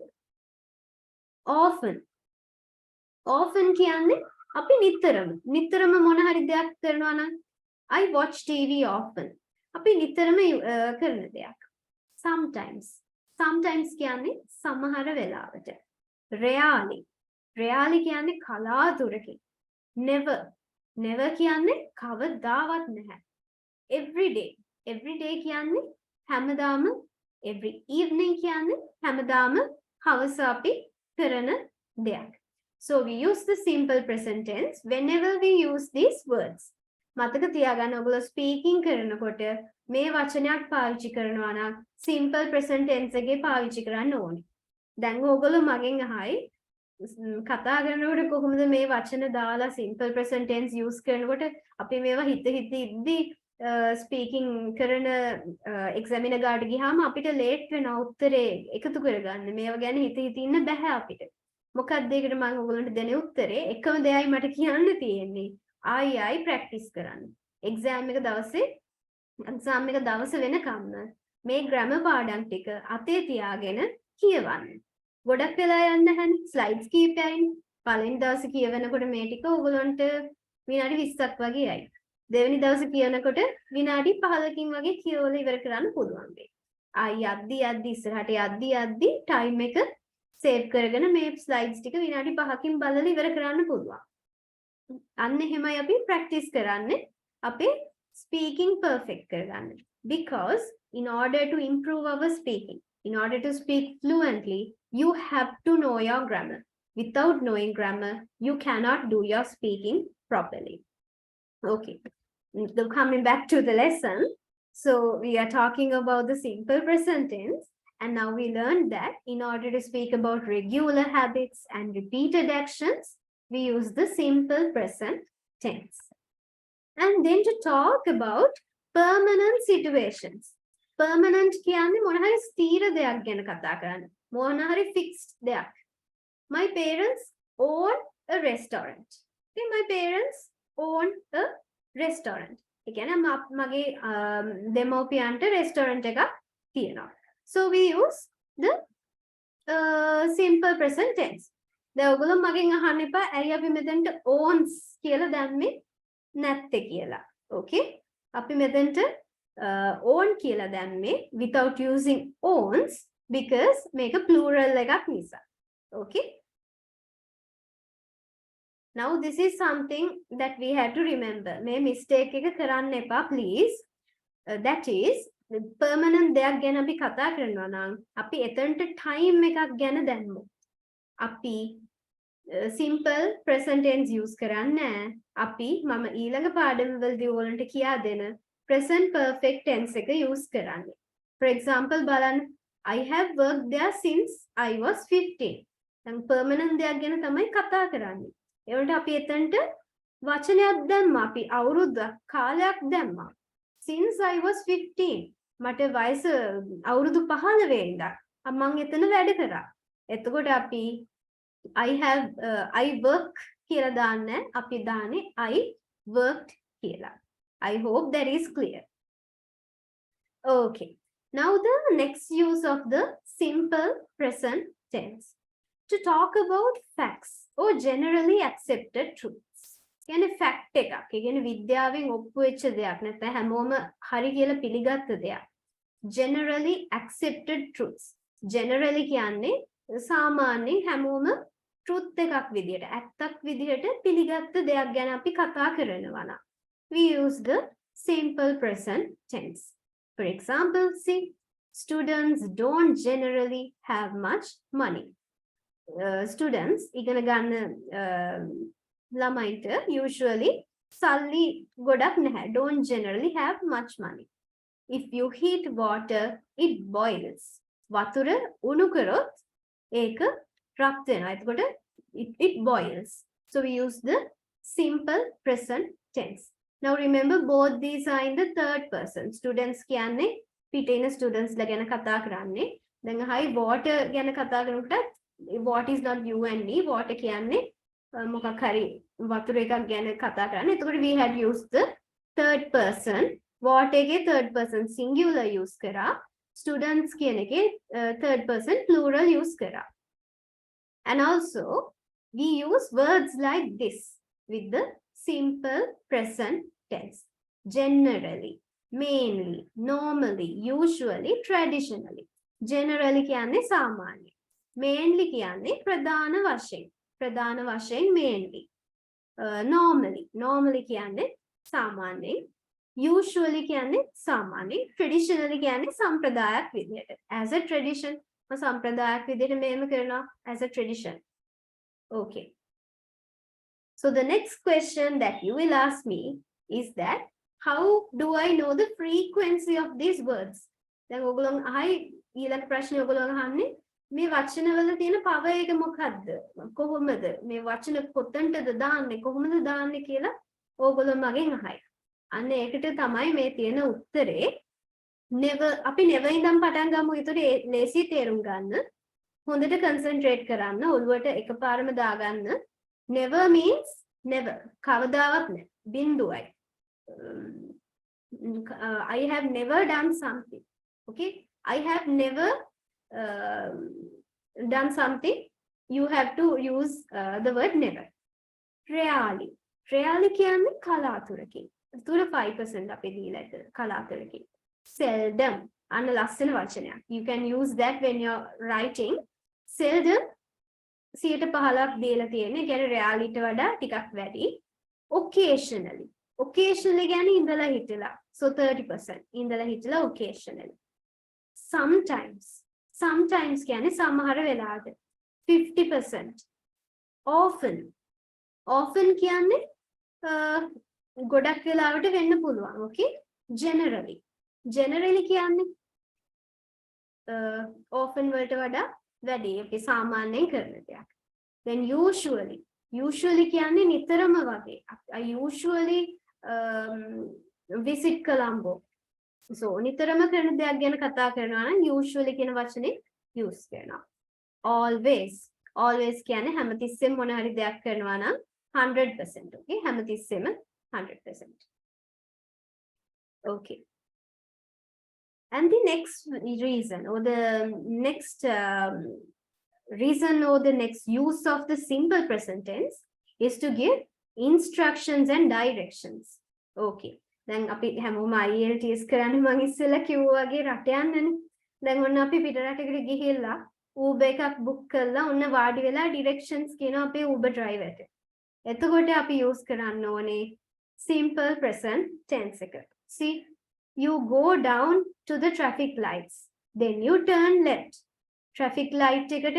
Often කියන්නේ අපි නිතරම මොන හරි දෙයක් කරනවා නම් I watch TV often. අපි නිතරම කරන දෙයක්. Sometimes කියන්නේ සමහර වෙලාවට. Rarely කියන්නේ කලාතුරකින්. Never කියන්නේ කවදාවත් නැහැ. Every day කියන්නේ හැමදාම. Every evening කියන්නේ හැමදාම හවස අපි කරන දෙයක්. So we use the simple present tense whenever we use these words. මතක තියාගන්න ඔයගොල්ලෝ speaking කරනකොට මේ වචනයක් පාවිච්චි කරනවා නම් simple present tense එකේ පාවිච්චි කරන්න ඕනේ. දැන් ඔයගොල්ලෝ මගෙන් අහයි කතා කරනකොට කොහොමද මේ වචන දාලා simple present tense use කරනකොට අපි මේවා හිත ඉද්දි speaking කරන examiner ගාට ගියාම අපිට late වෙනවා උත්තරේ එකතු කරගන්න. මේවා ගැන හිත ඉන්න බෑ අපිට. මොකක්ද ඒකට මම ඔයගොල්ලන්ට දෙන උත්තරේ එකම දෙයයි මට කියන්න තියෙන්නේ. ආයි practice කරන්න. exam එක දවසේ වෙනකම්ම මේ grammar පාඩම් ටික අතේ තියාගෙන කියවන්න. ගොඩක් වෙලා යන්න හැන් ස්ලයිඩ්ස් කීපයයින් පළවෙනි දවසේ කියවනකොට මේ ටික ඔයගොල්ලන්ට විනාඩි 20ක් වගේ යයි. දෙවෙනි දවසේ කියනකොට විනාඩි 15කින් වගේ කියවලා ඉවර කරන්න පුළුවන් වෙයි. ආයි යද්දි ඉස්සරහට යද්දි ටයිම් එක සේව් කරගෙන මේ ස්ලයිඩ්ස් ටික විනාඩි 5කින් බලලා ඉවර කරන්න පුළුවන්. අන්න එහෙමයි අපි ප්‍රැක්ටිස් කරන්නේ අපේ speaking perfect කරගන්න. Because in order to improve our speaking, in order to speak fluently, you have to know your grammar. Without knowing grammar, you cannot do your speaking properly. Okay, coming back to the lesson. So we are talking about the simple present tense, and now we learned that in order to speak about regular habits and repeated actions, we use the simple present tense. And then to talk about permanent situations. Permanent කියන්නේ මොන හරි ස්ථීර දෙයක් ගැන කතා කරන්න. මොන හරි fixed දෙයක්. My parents own a restaurant. Okay, my parents own a restaurant. ඒ කියන්නේ මගේ දෙමව්පියන්ට restaurant එකක් තියෙනවා. So we use the simple present tense. දැන් ඔයගොල්ලෝ මගෙන් අහන්න එපා ඇයි අපි මෙතනට owns කියලා දැම්මේ නැත්තේ කියලා. Okay? අපි මෙතනට own කියලා දැම්මේ without using owns because මේක plural එකක් නිසා. Okay? Now this is something that we have to remember. මේ mistake එක කරන්න එපා please. That is permanent දෙයක් ගැන අපි කතා කරනවා නම් අපි එතනට time එකක් ගැන දැම්මු. අපි simple present tense use කරන්නේ අපි මම ඊළඟ පාඩමවලදී ඔයගොල්ලන්ට කියා දෙන present perfect tense එක use කරන්නේ. For example බලන්න I have worked there since I was 15. දැන් permanent දෙයක් ගැන තමයි කතා කරන්නේ. ඒකට අපි එතනට වචනයක් දැම්මා. අපි අවුරුද්දක් කාලයක් දැම්මා. Since I was 15. මට වයස අවුරුදු 15 ඉඳන් මම එතන වැඩ කරා. එතකොට අපි I work කියලා දාන්නේ අපි දාන්නේ I worked කියලා. I hope that is clear. Okay. Now the next use of the simple present tense. To talk about facts or generally accepted truths. කියන්නේ fact එකක්. ඒ කියන්නේ විද්‍යාවෙන් ඔප්පු වෙච්ච දෙයක් නැත්නම් හැමෝම හරි කියලා පිළිගත්ත දෙයක්. Generally accepted truths. Generally කියන්නේ සාමාන්‍යයෙන් හැමෝම truth එකක් විදියට ඇත්තක් විදියට පිළිගත්ත දෙයක් ගැන අපි කතා කරනවා නම් we use the simple present tense. For example, see, students don't generally have much money. Students ඉගෙන ගන්න ළමයින්ට usually සල්ලි ගොඩක් නැහැ. Don't generally have much money. If you heat water, it boils. වතුර උණු කරොත් ඒක රත් වෙනවා. එතකොට it boils. So we use the simple present tense. Now remember both these are in the third person. Students කියන්නේ පිටේ ඉන්න students ලා ගැන කතා කරන්නේ. දැන් හයි water ගැන කතා කරනකොට what is not you and me, water කියන්නේ මොකක් හරි වතුර එකක් ගැන කතා කරන්නේ. එතකොට we had used the third person. water එකේ third person singular use කරා. Students කියන එකේ third person plural use කරා. And also we use words like this with the simple present tense. Generally, mainly, normally, usually, traditionally. Generally කියන්නේ සාමාන්‍ය. Mainly කියන්නේ ප්‍රධාන වශයෙන්. ප්‍රධාන වශයෙන් mainly. Normally කියන්නේ සාමාන්‍යයෙන්. Usually කියන්නේ සාමාන්‍යයෙන්. Traditionally කියන්නේ සම්ප්‍රදායක් විදියට. As a tradition, සම්ප්‍රදායක් විදියට මෙහෙම කරනවා as a tradition. Okay. So the next question that you will ask me is that how do I know the frequency of these words? දැන් ඔයගොල්ලෝ අහයි ඊළඟ ප්‍රශ්නේ ඔයගොල්ලෝ අහන්නේ මේ වචනවල තියෙන power එක මොකද්ද? කොහොමද මේ වචන කොතනටද දාන්නේ? කොහොමද දාන්නේ කියලා ඕගොල්ලෝ මගෙන් අහයි. අන්න ඒකට තමයි මේ තියෙන උත්තරේ. never අපි never ඉඳන් පටන් ගමු. ඒතකොට ලේසි තේරුම් ගන්න. හොඳට concentrate කරන්න. ඔළුවට එකපාරම දාගන්න. Never means never. කවදාවත් නැහැ. බිඳුවයි. I have never done something. Okay? I have never done something. You have to use the word never. Rarely. Rarely කියන්නේ කලාතුරකින්. තුර 5% අපි දීලා ඉත කලාතුරකින්. Seldom. අන්න ලස්සන වචනයක්. You can use that when you're writing. Seldom 15ක් දීලා තියෙන්නේ. කියන්නේ reality වඩා ටිකක් වැඩි. Occasionally. Occasionally කියන්නේ ඉඳලා හිටලා. So 30%. ඉඳලා හිටලා occasionally. Sometimes. Sometimes කියන්නේ සමහර වෙලාවට. 50%. Often. Often කියන්නේ ගොඩක් වෙලාවට වෙන්න පුළුවන්. Okay? Generally. Generally කියන්නේ often වලට වඩා වැඩි. Okay, සාමාන්‍යයෙන් කරන දෙයක්. Then usually. Usually කියන්නේ නිතරම වගේ. I usually visit Colombo. So නිතරම කරන දෙයක් ගැන කතා කරනවා නම් usually කියන වචනේ use කරනවා. Always කියන්නේ හැමතිස්සෙම මොන හරි දෙයක් කරනවා නම් 100%. Okay? හැමතිස්සෙම 100%. Okay. And the next reason or the next reason or the next use of the simple present tense is to give instructions and directions. Okay. දැන් අපි හැමෝම IELTS කරන්නේ මම ඉස්සෙල්ලා කිව්වා වගේ රට යන්නනේ. දැන් ඔන්න අපි පිට රටකට ගිහිල්ලා Uber එකක් book කරලා ඔන්න වාඩි වෙලා directions කියනවා අපේ Uber driver ට. එතකොට අපි use කරන්න ඕනේ simple present tense එක. See, you go down to the traffic lights, then you turn left. Traffic light එකට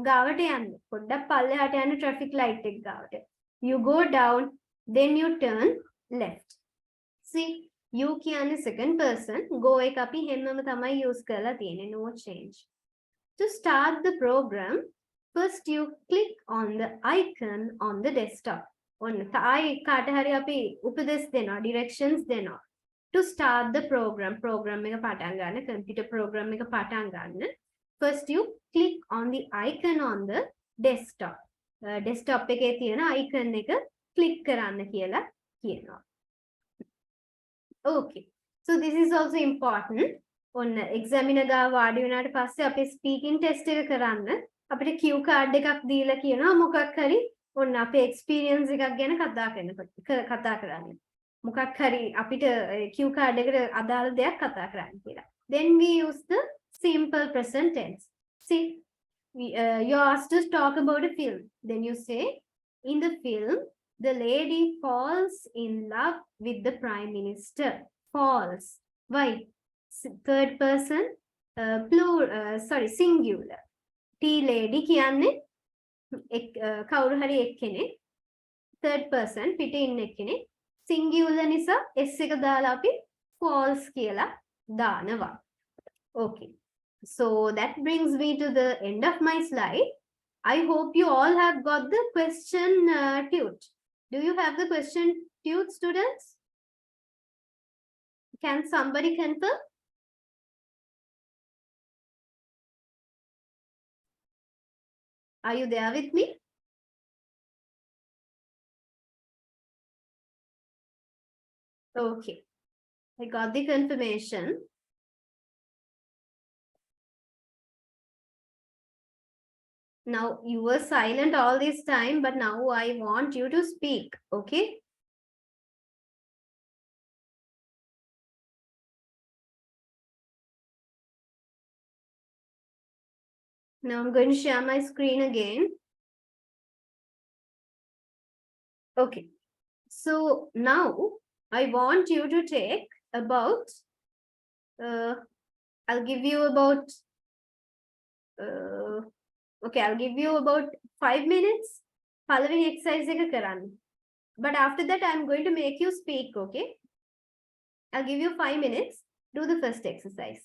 ගාවට යන්න. පොඩ්ඩක් පල්ලෙහාට යන්න traffic light එක ගාවට. You go down, then you turn left. See, you කියන්නේ second person, go එක අපි හැමම තමයි use කරලා තියෙන්නේ, no change. To start the program, first you click on the icon on the desktop. ඔන්න තායි කාට හරි අපි උපදෙස් දෙනවා, directions දෙනවා. To start the program එක පටන් ගන්න, computer program එක පටන් ගන්න. First you click on the icon on the desktop. Desktop එකේ තියෙන icon එක click කරන්න කියලා කියනවා. Okay. So this is also important. ඔන්න examiner ගාව වාඩි වුණාට පස්සේ අපි speaking test එක කරන්න අපිට cue card එකක් දීලා කියනවා මොකක් හරි ඔන්න අපේ experience එකක් ගැන කතා කරන්න. මොකක් හරි අපිට cue card එකට අදාළ දෙයක් කතා කරන්න කියලා. Then we use the simple present tense. See, you're asked to talk about a film. Then you say, in the film, the lady falls in love with the prime minister. Falls. Why? Third person, singular. T lady කියන්නේ කවුරු හරි එක්කෙනෙක්. Third person පිටේ ඉන්න එක්කෙනෙක්. Singular නිසා S එක දාලා අපි false කියලා දානවා. Okay. So that brings me to the end of my slide. I hope you all have got the question tute. Do you have the question tute, students? Can somebody confirm? Are you there with me? Okay. I got the confirmation. Now, you were silent all this time, but now I want you to speak, okay? Now, I'm going to share my screen again. Okay. So, now, I want you to take about, I'll give you about, okay, I'll give you about 5 minutes. Following exercise එක කරන්න. But after that, I'm going to make you speak, okay? I'll give you 5 minutes. Do the first exercise.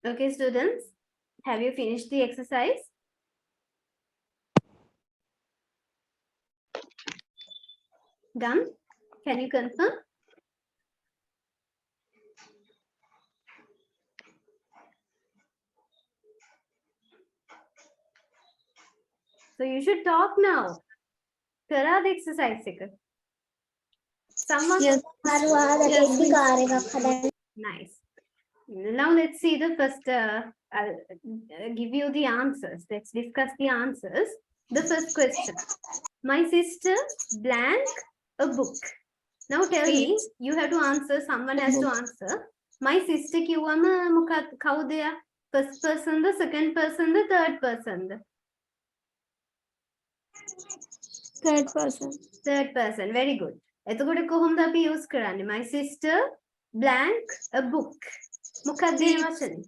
Okay, students, have you finished the exercise? Done? Can you confirm? So you should talk now. Kara the exercise. Someone? Yes. Nice. Now let's see the first, I'll give you the answers. Let's discuss the answers. The first question. My sister blank a book. Now tell me, you have to answer, someone has to answer. My sister kiwama kaudeya? First person, the second person, the third person. Third person. Third person, very good. එතකොට කොහොමද අපි use කරන්නේ? My sister blank a book. මොකක්ද ඒ වචනේ?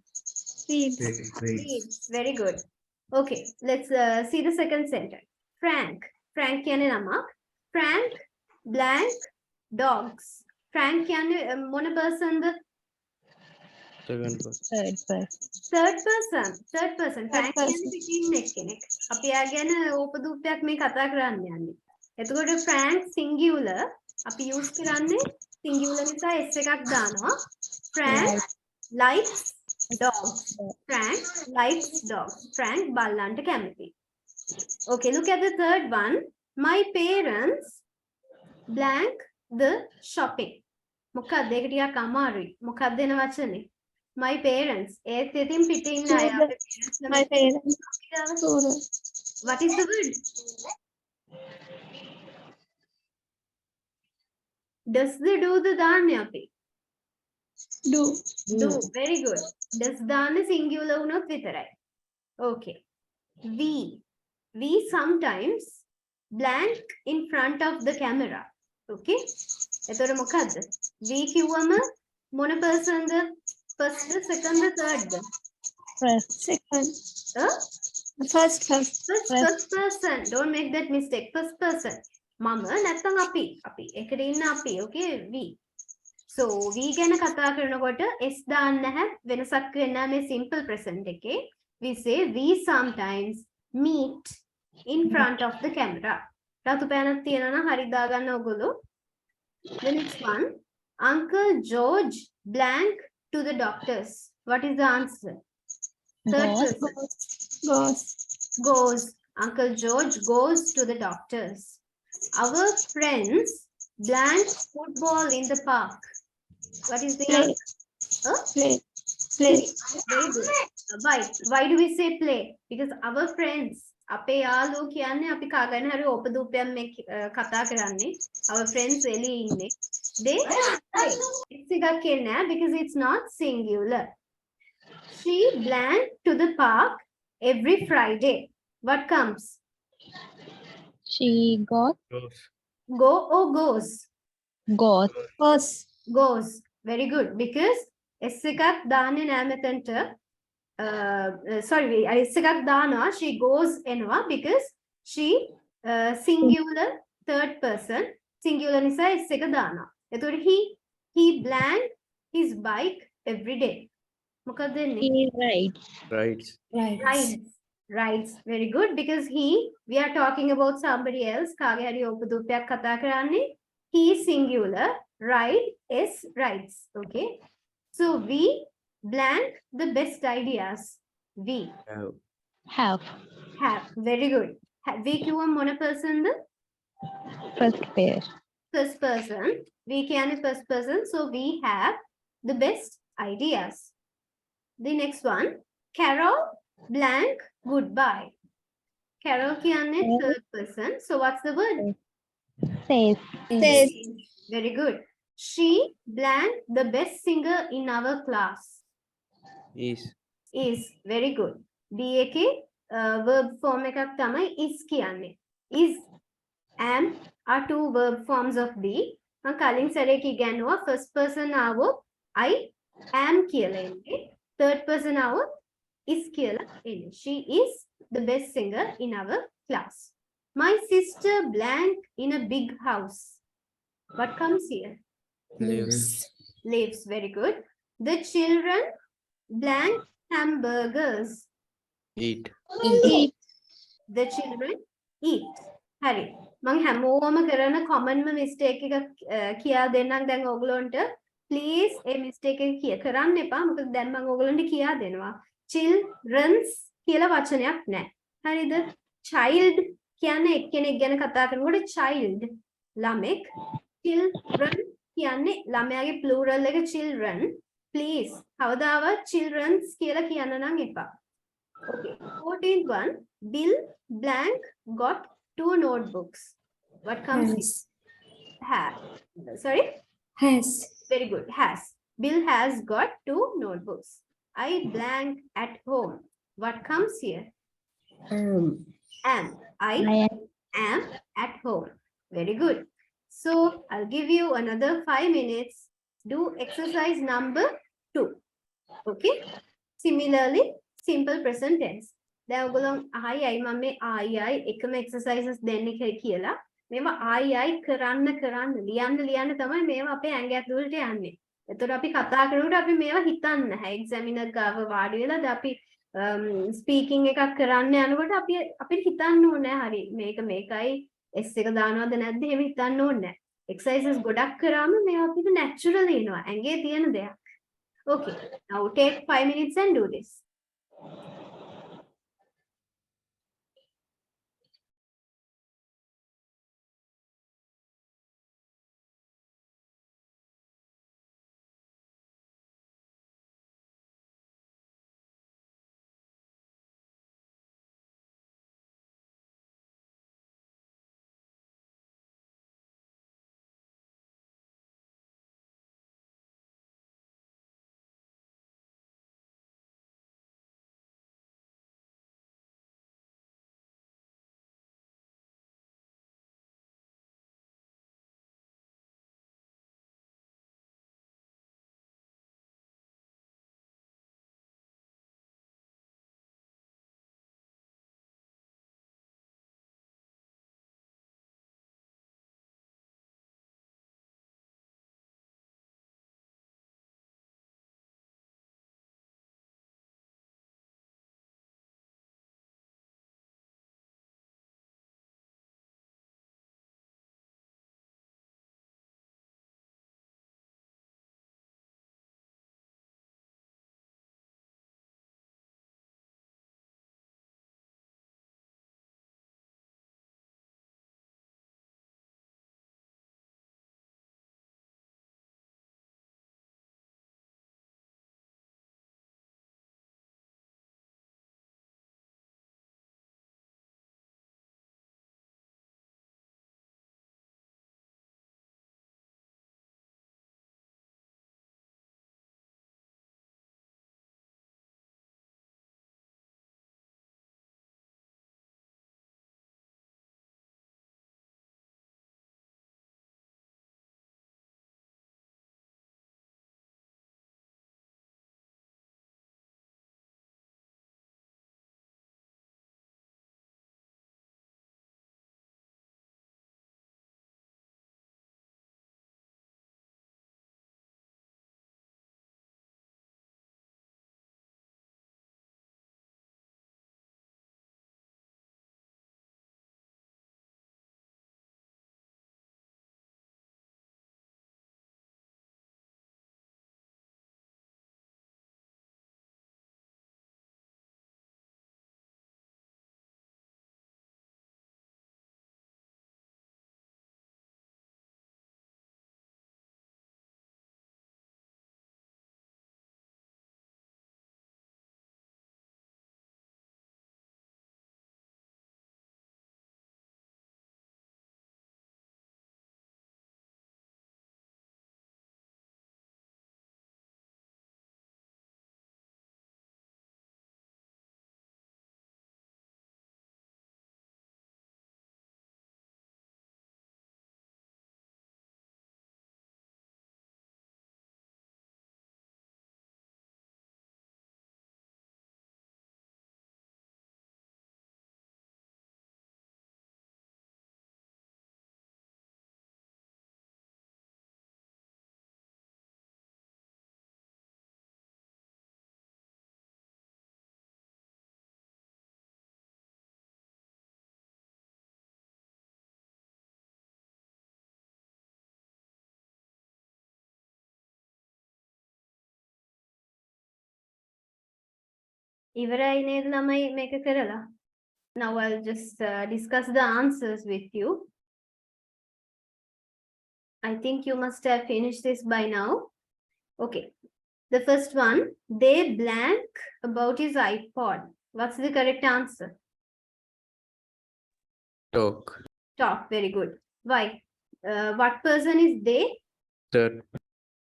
Reads. Very good. Okay, let's see the second sentence. Frank. Frank කියන්නේ නමක්. Frank blank dogs. Frank කියන්නේ මොන personද? Third person. Third person. Frank කියන්නේ පිටින් එක්කෙනෙක්. අපි යා ගැන ඕපදූපයක් මේ කතා කරන්න යන්නේ. එතකොට Frank singular අපි use කරන්නේ singular නිසා s එකක් දානවා. Frank likes dogs. Frank likes dogs. Frank බල්ලන්ට කැමතියි. Okay, look at the third one. My parents blank the shopping. මොකක්ද ඒක ටිකක් අමාරුයි. මොකක්ද එන වචනේ? My parents. ඒත් ඉතින් පිටේ ඉන්න අය අපේ parents My parents. What is the word? Does the do the දාන්නේ අපි? Do. Do. Very good. Does දාන්නේ singular වුණොත් විතරයි. Okay. We sometimes blank in front of the camera. Okay. එතකොට මොකද්ද? We කිව්වම මොන personද? First, second, third. First. Second. First person. Don't make that mistake. First person. මම නැත්නම් අපි. එකට ඉන්න අපි. Okay. We. So we ගැන කතා කරනකොට s දාන්න නැහැ. වෙනසක් වෙන්නේ නැහැ මේ simple present එකේ. We say we sometimes meet in front of the camera. රතු පෑනක් තියෙනවා නම් හරි දාගන්න ඔයගොල්ලෝ. The next one. Uncle George blank to the doctors. What is the answer? Third person. Goes. Uncle George goes to the doctors. Our friends blank football in the park. What is the answer? Play. Very good. Why do we say play? Because our friends, අපේ යාළුවෝ කියන්නේ අපි කාගෙන හරි ඕපදූපයක් මේ කතා කරන්නේ. Our friends එළි ඉන්නේ. They play. It's එකක් එන්නේ because it's not singular. She blank to the park every Friday. What comes? She got. Go or goes? Got. Goes. Very good. Because s එකක් දාන්නේ නෑ මෙතනට. Sorry, s එකක් දානවා. She goes එනවා because she singular third person. Singular නිසා s එක දානවා. එතකොට he blank his bike every day. මොකක්ද එන්නේ? He Rides. Very good. Because we are talking about somebody else. කාගේ හරි ඕපදූපයක් කතා කරන්නේ. He singular. Ride is rides. Okay. So we blank the best ideas. We have. Very good. We කිව්වම මොන personද? First pair. First person. We කියන්නේ first person. So we have the best ideas. The next one. Carol blank goodbye. Carol කියන්නේ third person. So what's the word? Says. Very good. She blank the best singer in our class. Is. Very good. Be එකේ verb form එකක් තමයි is කියන්නේ. Is, am are two verb forms of be. මම කලින් සැරේ කිව්වා first person ආවොත් I am කියලා එන්නේ. Third person ආවොත් is කියලා එන්නේ. She is the best singer in our class. My sister blank in a big house. What comes here? Lives. Very good. The children blank hamburgers. eat, Eat. The children eat. හරි. මම හැමෝම කරන common mistake එක කියා දෙන්නම් දැන් ඕගොල්ලන්ට. Please A mistake එක කරන්න එපා. මොකද දැන් මම ඕගොල්ලන්ට කියා දෙනවා. Children's කියලා වචනයක් නැහැ. හරිද? Child කියන්නේ එක්කෙනෙක් ගැන කතා කරනකොට child ළමෙක්. Children කියන්නේ ළමයාගේ plural එක children. Please කවදාවත් children's කියලා කියන්න නම් එපා. Okay. 14th one. Bill blank got 2 notebooks. What comes? Have. Sorry? Has. Very good. Has. Bill has got 2 notebooks. I blank at home. What comes here? Am. I I am at home. Very good. So I'll give you another 5 minutes. Do exercise number 2. Okay? Similarly, simple present tense. දැන් ඔයගොල්ලෝ ආයි මම මේ ආයි එකම exercises දෙන්නේ කියලා. මේවා ආයි කරන්න ලියන්න තමයි මේවා අපේ ඇඟ ඇතුළට යන්නේ. එතකොට අපි කතා කරනකොට අපි මේවා හිතන්නේ නැහැ. එක්සැමිනර් ගාව වාඩි වෙලාද අපි ස්පීකින් එකක් කරන්න යනකොට අපිට හිතන්න ඕනේ හරි මේකයි S එක දානවද නැද්ද එහෙම හිතන්න ඕනේ නැහැ. exercises ගොඩක් කරාම මේවා අපිට naturally එනවා. ඇඟේ තියෙන දෙයක්. Okay. Now take 5 minutes and do this. ඉවරයි නේද ළමයි මේක කරලා? Now I'll just discuss the answers with you. I think you must have finished this by now. Okay. The first one, they blank about his iPod. What's the correct answer? Talk. Talk. Very good. Why? What person is they? Third.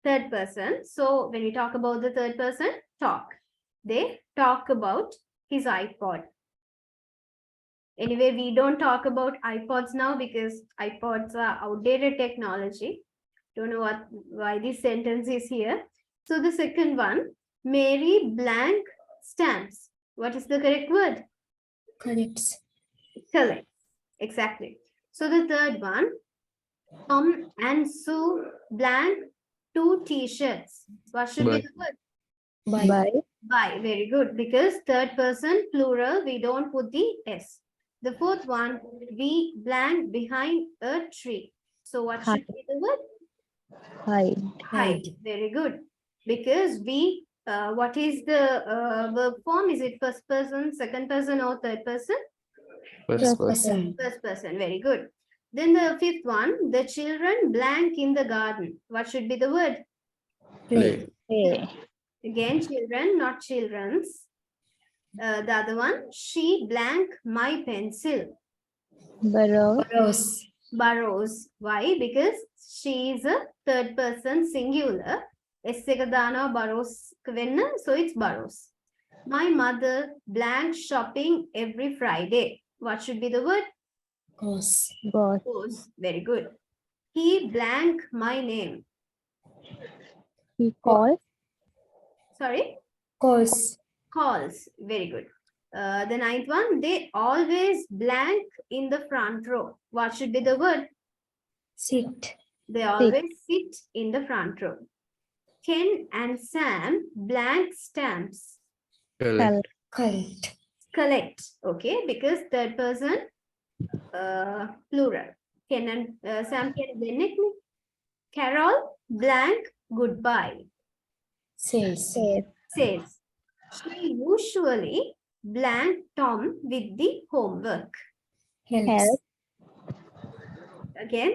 Third person. So when we talk about the third person, talk. They talk about his iPod. Anyway, we don't talk about iPods now because iPods are outdated technology. Don't know why this sentence is here. So the second one, Mary blank stamps. What is the correct word? Collects. Correct. Exactly. So the third one, Tom and Sue blank 2 t-shirts. What should be Buy. the word? By. By. Buy. Very good. Because third person plural, we don't put the S. The fourth one, we blank behind a tree. So what should be the word? Hide. Hide. Very good. Because we, what is the verb form? Is it first person, second person, or third person? First person. Person. First person. Very good. Then the fifth one, the children blank in the garden. What should be the word? Play. Play. Again, children, not children's. The other one, she blank my pencil. Burrow. Burrows. Burrows. Why? Because she is a third person singular. S එක දානවා burrows වෙන්න, so it's burrows. My mother blank shopping every Friday. What should be the word? Goes. Goes. Goes. Very good. He blank my name. He calls. Sorry? Calls. Calls. Very good. The ninth one, they always blank in the front row. What should be the word? Sit. They always sit in the front row. Ken and Sam blank stamps. Collect. Collect. Collect. Okay, because third person plural. Ken and Sam can දෙන්නෙක් නේ. Carol blank goodbye. Says. Says. Says she usually blank Tom with the homework. Helps. Help. Again,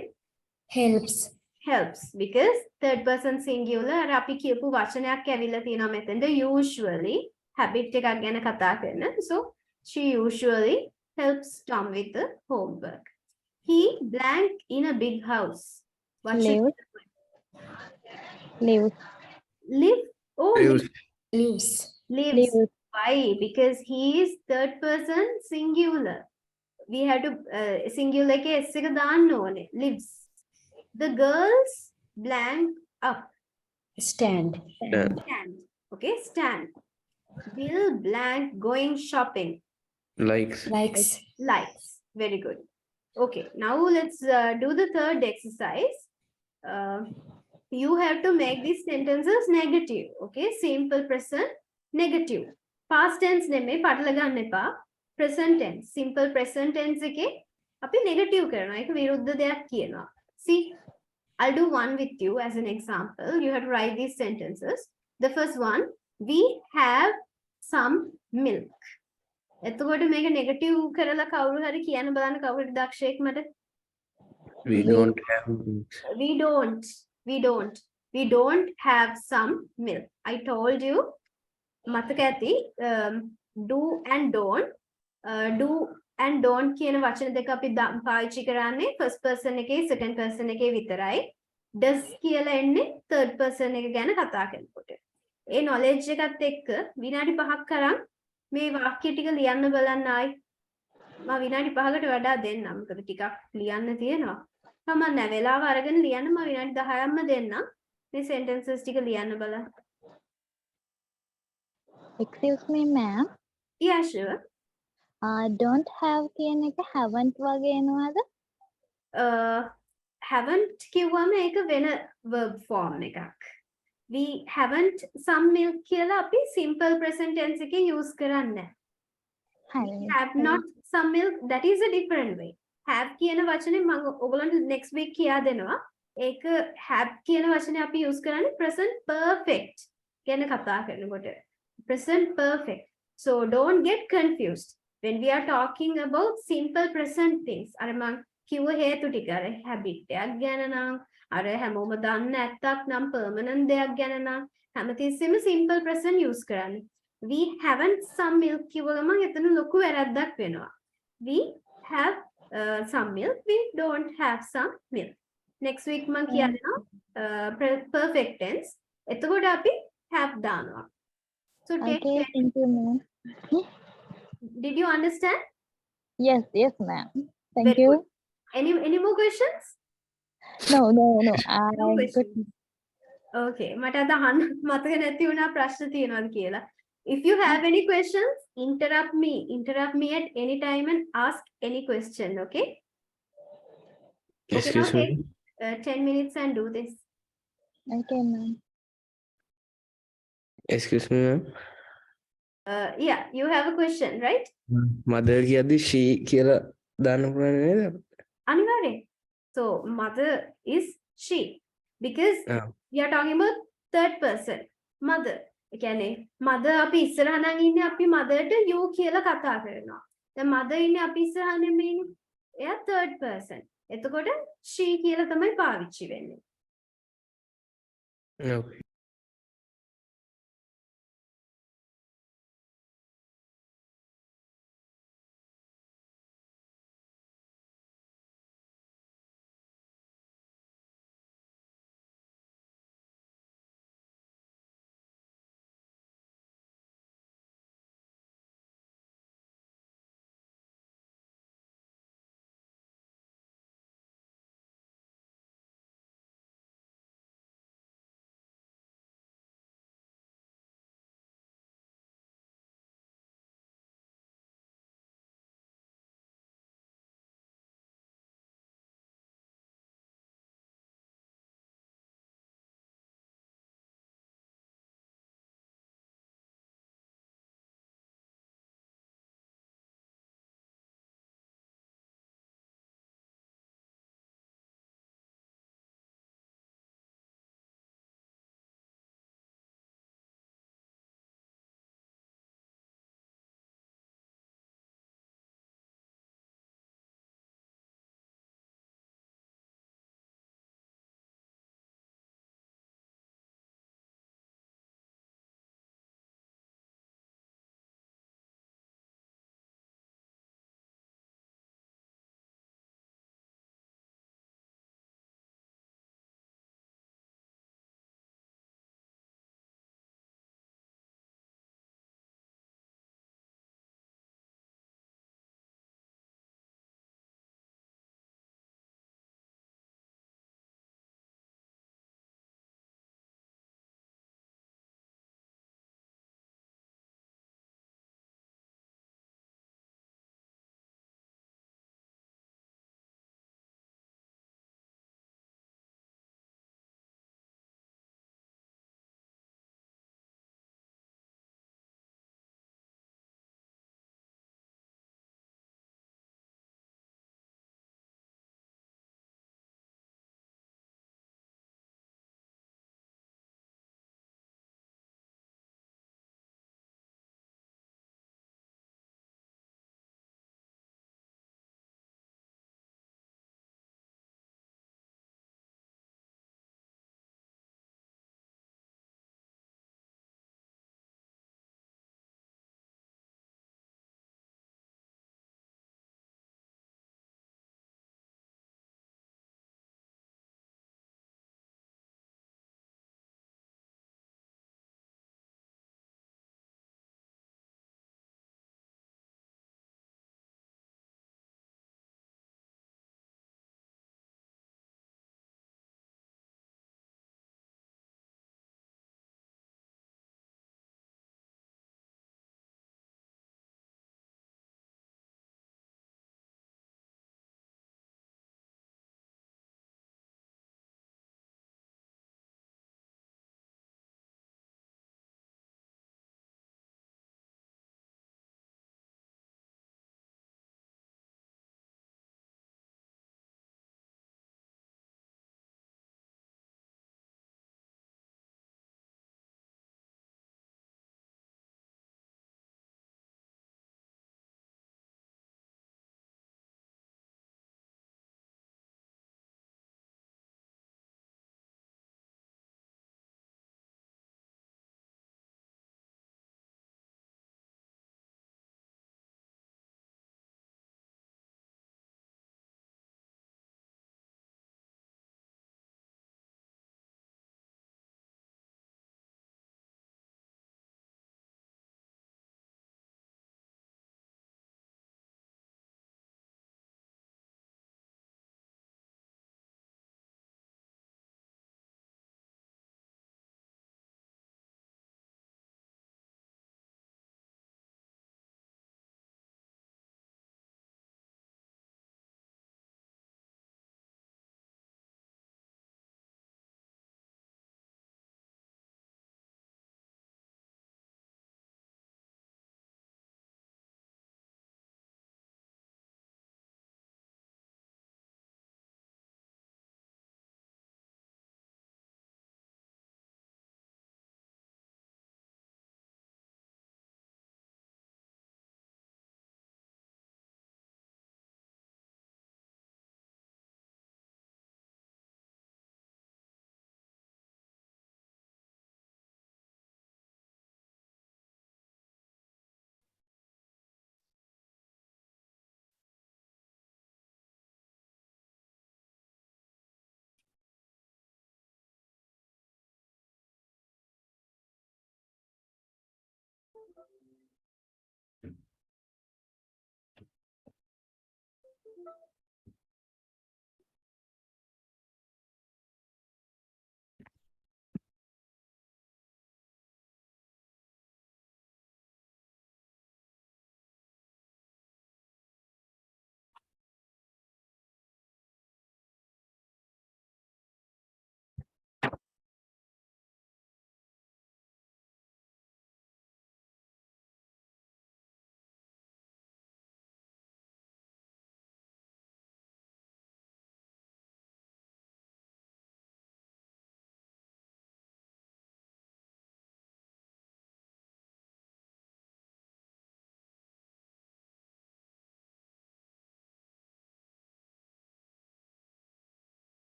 Helps. helps because third person singular අර අපි කියපු වචනයක් ඇවිල්ලා තියෙනවා මෙතෙන්ද usually habit එකක් ගැන කතා කරන. So she usually helps Tom with the homework. He blank in a big house. What should Live. Live. live? Oh, Use. Lives. lives. Live. Why? Because he is third person singular. We have to singular එකේ s එක දාන්න ඕනේ. Lives. The girls blank up. Stand. Stand. Stand. Okay, stand. Bill blank going shopping. Likes. Likes. Likes. Very good. Okay, now let's do the third exercise. You have to make these sentences negative. Okay, simple present negative. Past tense නෙමෙයි පටල ගන්න එපා. Present tense. Simple present tense එකේ අපි negative කරනවා. ඒක විරුද්ධ දෙයක් කියනවා. See, I'll do one with you as an example. You have to write these sentences. The first one, we have some milk. එතකොට මේක negative කරලා කවුරු හරි කියන්න බලන්න කවුරුද දක්ෂයෙක් මට? We don't have. We don't have some milk. I told you, මතක ඇති, do and don't. Do and don't කියන වචන දෙක අපි පාවිච්චි කරන්නේ first person එකේ second person එකේ විතරයි. Does කියලා එන්නේ third person එක ගැන කතා කරනකොට. ඒ knowledge එකත් එක්ක විනාඩි 5ක් කරන් මේ වාක්‍ය ටික ලියන්න බලන්න ආයි. මම විනාඩි 5කට වඩා දෙන්නම්. මොකද ටිකක් ලියන්න තියෙනවා. කමක් නැහැ. වෙලාව අරගෙන ලියන්න මම විනාඩි 10ක්ම දෙන්නම්. මේ sentences ටික ලියන්න බලන්න. Excuse me, ma'am. Yeah, sure. Don't have කියන එක haven't වගේ එනවද? Haven't කිව්වම ඒක වෙන verb form එකක්. We haven't some milk කියලා අපි simple present tense එකේ use කරන්නේ. Have not some milk, that is a different way. Have කියන වචනේ මම ඔයගලන්ට next week කියා දෙනවා. ඒක have කියන වචනේ අපි use කරන්නේ present perfect ගැන කතා කරනකොට. Present perfect. So don't get confused when we are talking about simple present things. අර මං කිව්ව හේතු ටික අර habit එකක් ගැන නම් අර හැමෝම දන්න ඇත්තක් නම් permanent දෙයක් ගැන නම් හැමතිස්සෙම simple present use කරන්නේ. We haven't some milk කිව්ව ගමන් එතන ලොකු වැරද්දක් වෙනවා. We have some milk. We don't have some milk. Next week මං කියනවා perfect tense. එතකොට අපි have දානවා. So take Okay, care. thank you, ma'am. Did you understand? Yes, ma'am. Thank Very you. good. Any more questions? No. No I'm good. questions. Okay. මට අද අහන්න මතක නැති වුණා ප්‍රශ්න තියෙනවද කියලා. If you have any questions, interrupt me. Interrupt me at any time and ask any question, okay? Okay, Excuse now me. take 10 minutes and do this. Okay, ma'am. Excuse me, ma'am. Yeah, you have a question, right? Mother කියද්දි she කියලා දාන්න පුළුවන් නේද? අනිවාර්යෙන්. So mother is she because Ah. we are talking about third person. Mother. ඒ කියන්නේ mother අපි ඉස්සරහ නම් ඉන්නේ අපි mother ට you කියලා කතා කරනවා. දැන් mother ඉන්නේ අපි ඉස්සරහ නෙමෙයිනේ. එයා third person. එතකොට she කියලා තමයි පාවිච්චි වෙන්නේ. Okay.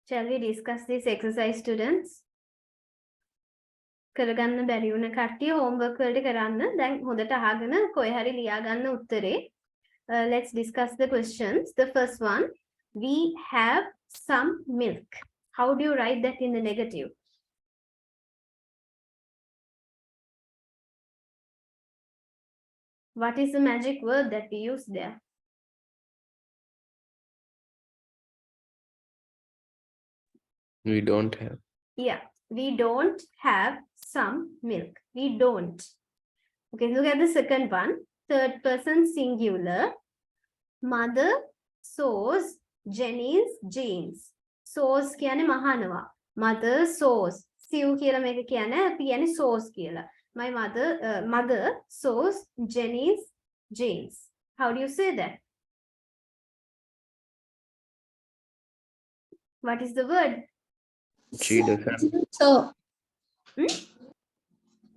Shall we discuss this exercise, students? කරගන්න බැරි වුණ කට්ටිය homework වලට කරන්න. දැන් හොඳට අහගෙන කොහේ හරි ලියා ගන්න උත්තරේ. Let's discuss the questions. The first one, we have some milk. How do you write that in the negative? What is the magic word that we use there? We don't have. Yeah, we don't have some milk. We don't. Okay, look at the second one. Third person singular. Mother sews Jenny's jeans. Sews කියන්නේ මහනවා. Mother sews. Sew කියලා මේක කියන්නේ අපි කියන්නේ sews කියලා. My mother sews Jenny's jeans. How do you say that? What is the word? She doesn't. So,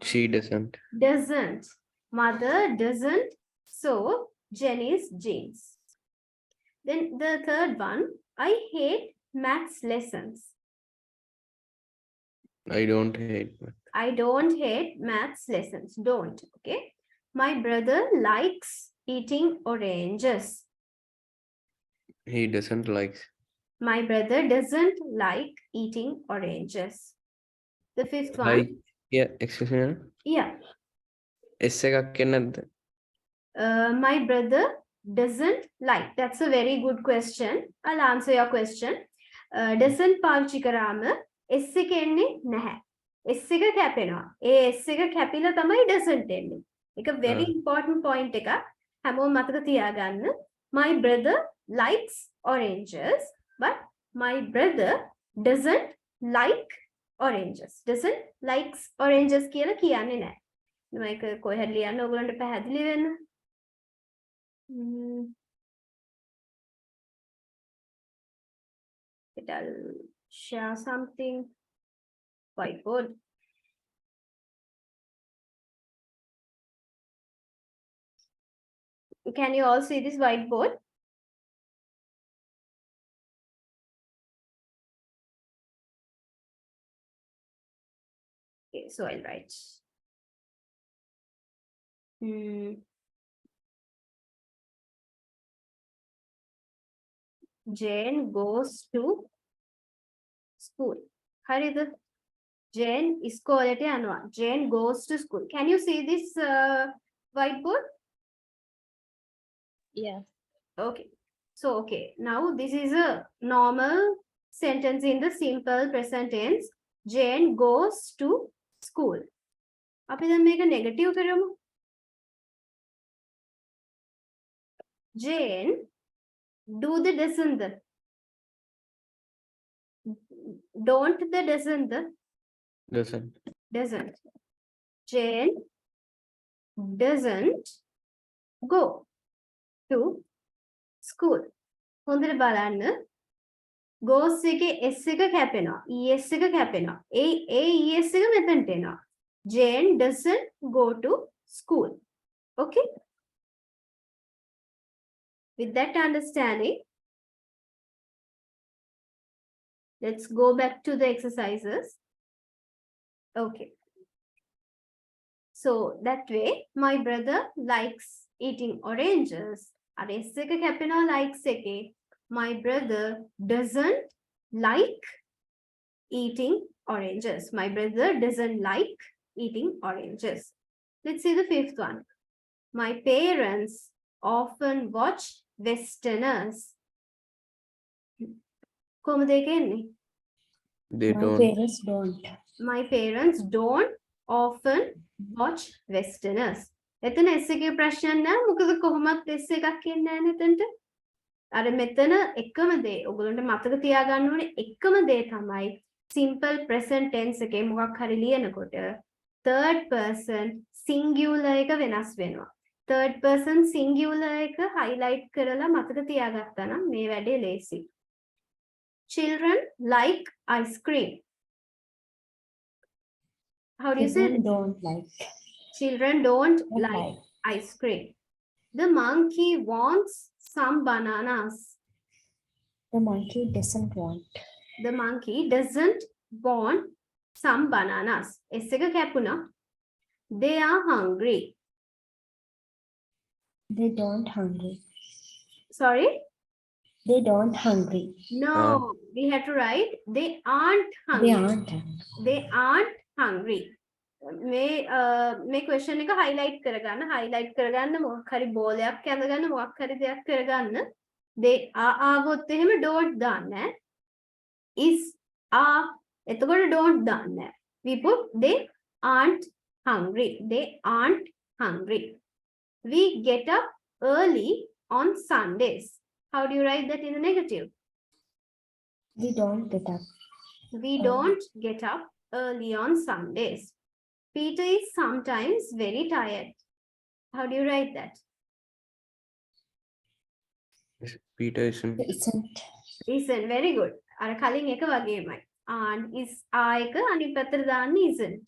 She doesn't. Doesn't. Mother doesn't sew Jenny's jeans. Then the third one, I hate maths lessons. I don't hate. I don't hate maths lessons. Don't. Okay. My brother likes eating oranges. He doesn't like. My brother doesn't like eating oranges. The fifth one. Like. Yeah, excuse me. Yeah. S එකක් එන්නද? My brother doesn't like. That's a very good question. I'll answer your question. Doesn't පාවිච්චි කරාම S එක එන්නේ නැහැ. S එක කැපෙනවා. ඒ S එක කැපිලා තමයි doesn't එන්නේ. ඒක very important point එකක්. හැමෝම මතක තියාගන්න. My brother likes oranges, but my brother doesn't like oranges. Doesn't likes oranges කියලා කියන්නේ නැහැ. මේක කොහේ හරි ලියන්න ඕගොල්ලන්ට පැහැදිලි වෙන්න. I'll share something. Whiteboard. Can you all see this whiteboard? Okay, so I'll write. Jane goes to school. Harida, Jane is quality anwa. Jane goes to school. Can you see this whiteboard? Yes. Okay. So, okay. Now this is a normal sentence in the simple present tense. Jane goes to school. අපි දැන් මේක negative කරමු. Jane do the doesn't the. Don't the doesn't the. Doesn't. Jane doesn't go to school. හොඳට බලන්න. Goes එකේ S එක කැපෙනවා. ES එක කැපෙනවා. ඒ ES එක මෙතනට එනවා. Jane doesn't go to school. Okay? With that understanding, let's go back to the exercises. Okay. So that way, my brother likes eating oranges. S එක කැපෙනවා likes එකේ. My brother doesn't like eating oranges. My brother doesn't like eating oranges. Let's see the fifth one. My parents often watch Westerners. කොහොමද ඒක එන්නේ? They My don't. parents don't. My parents don't often watch Westerners. එතන S එකේ ප්‍රශ්න නැහැ. මොකද කොහොමත් S එකක් එන්නේ නැහැ නේද? අර මෙතන එකම දේ ඔයගොල්ලන්ට මතක තියාගන්න ඕනේ එකම දේ තමයි simple present tense එකේ මොකක් හරි ලියනකොට third person singular එක වෙනස් වෙනවා. third person singular එක highlight කරලා මතක තියාගත්තා නම් මේ වැඩේ ලේසි. Children like ice cream. How do you say Children it? don't like. Children don't Don't like like. ice cream. The monkey wants some bananas. The monkey doesn't want. The monkey doesn't want some bananas. S එක කැපුණා. They are hungry. They don't hungry. Sorry? They don't hungry. No, we have to write they aren't They hungry. aren't. They aren't hungry. මේ question එක highlight කරගන්න. highlight කරගන්න මොකක් හරි බෝලයක් ඇඳගන්න මොකක් හරි දෙයක් කරගන්න. they are ආවොත් එහෙම don't දාන්න. is are එතකොට don't දාන්න. we put they aren't hungry. They aren't hungry. We get up early on Sundays. How do you write that in the negative? We don't get up. We don't get up early on Sundays. Peter is sometimes very tired. How do you write that? Peter isn't. Isn't. Isn't. Very good. අර කලින් එක වගේමයි. And is එක අනිත් පැත්තට දාන්න isn't.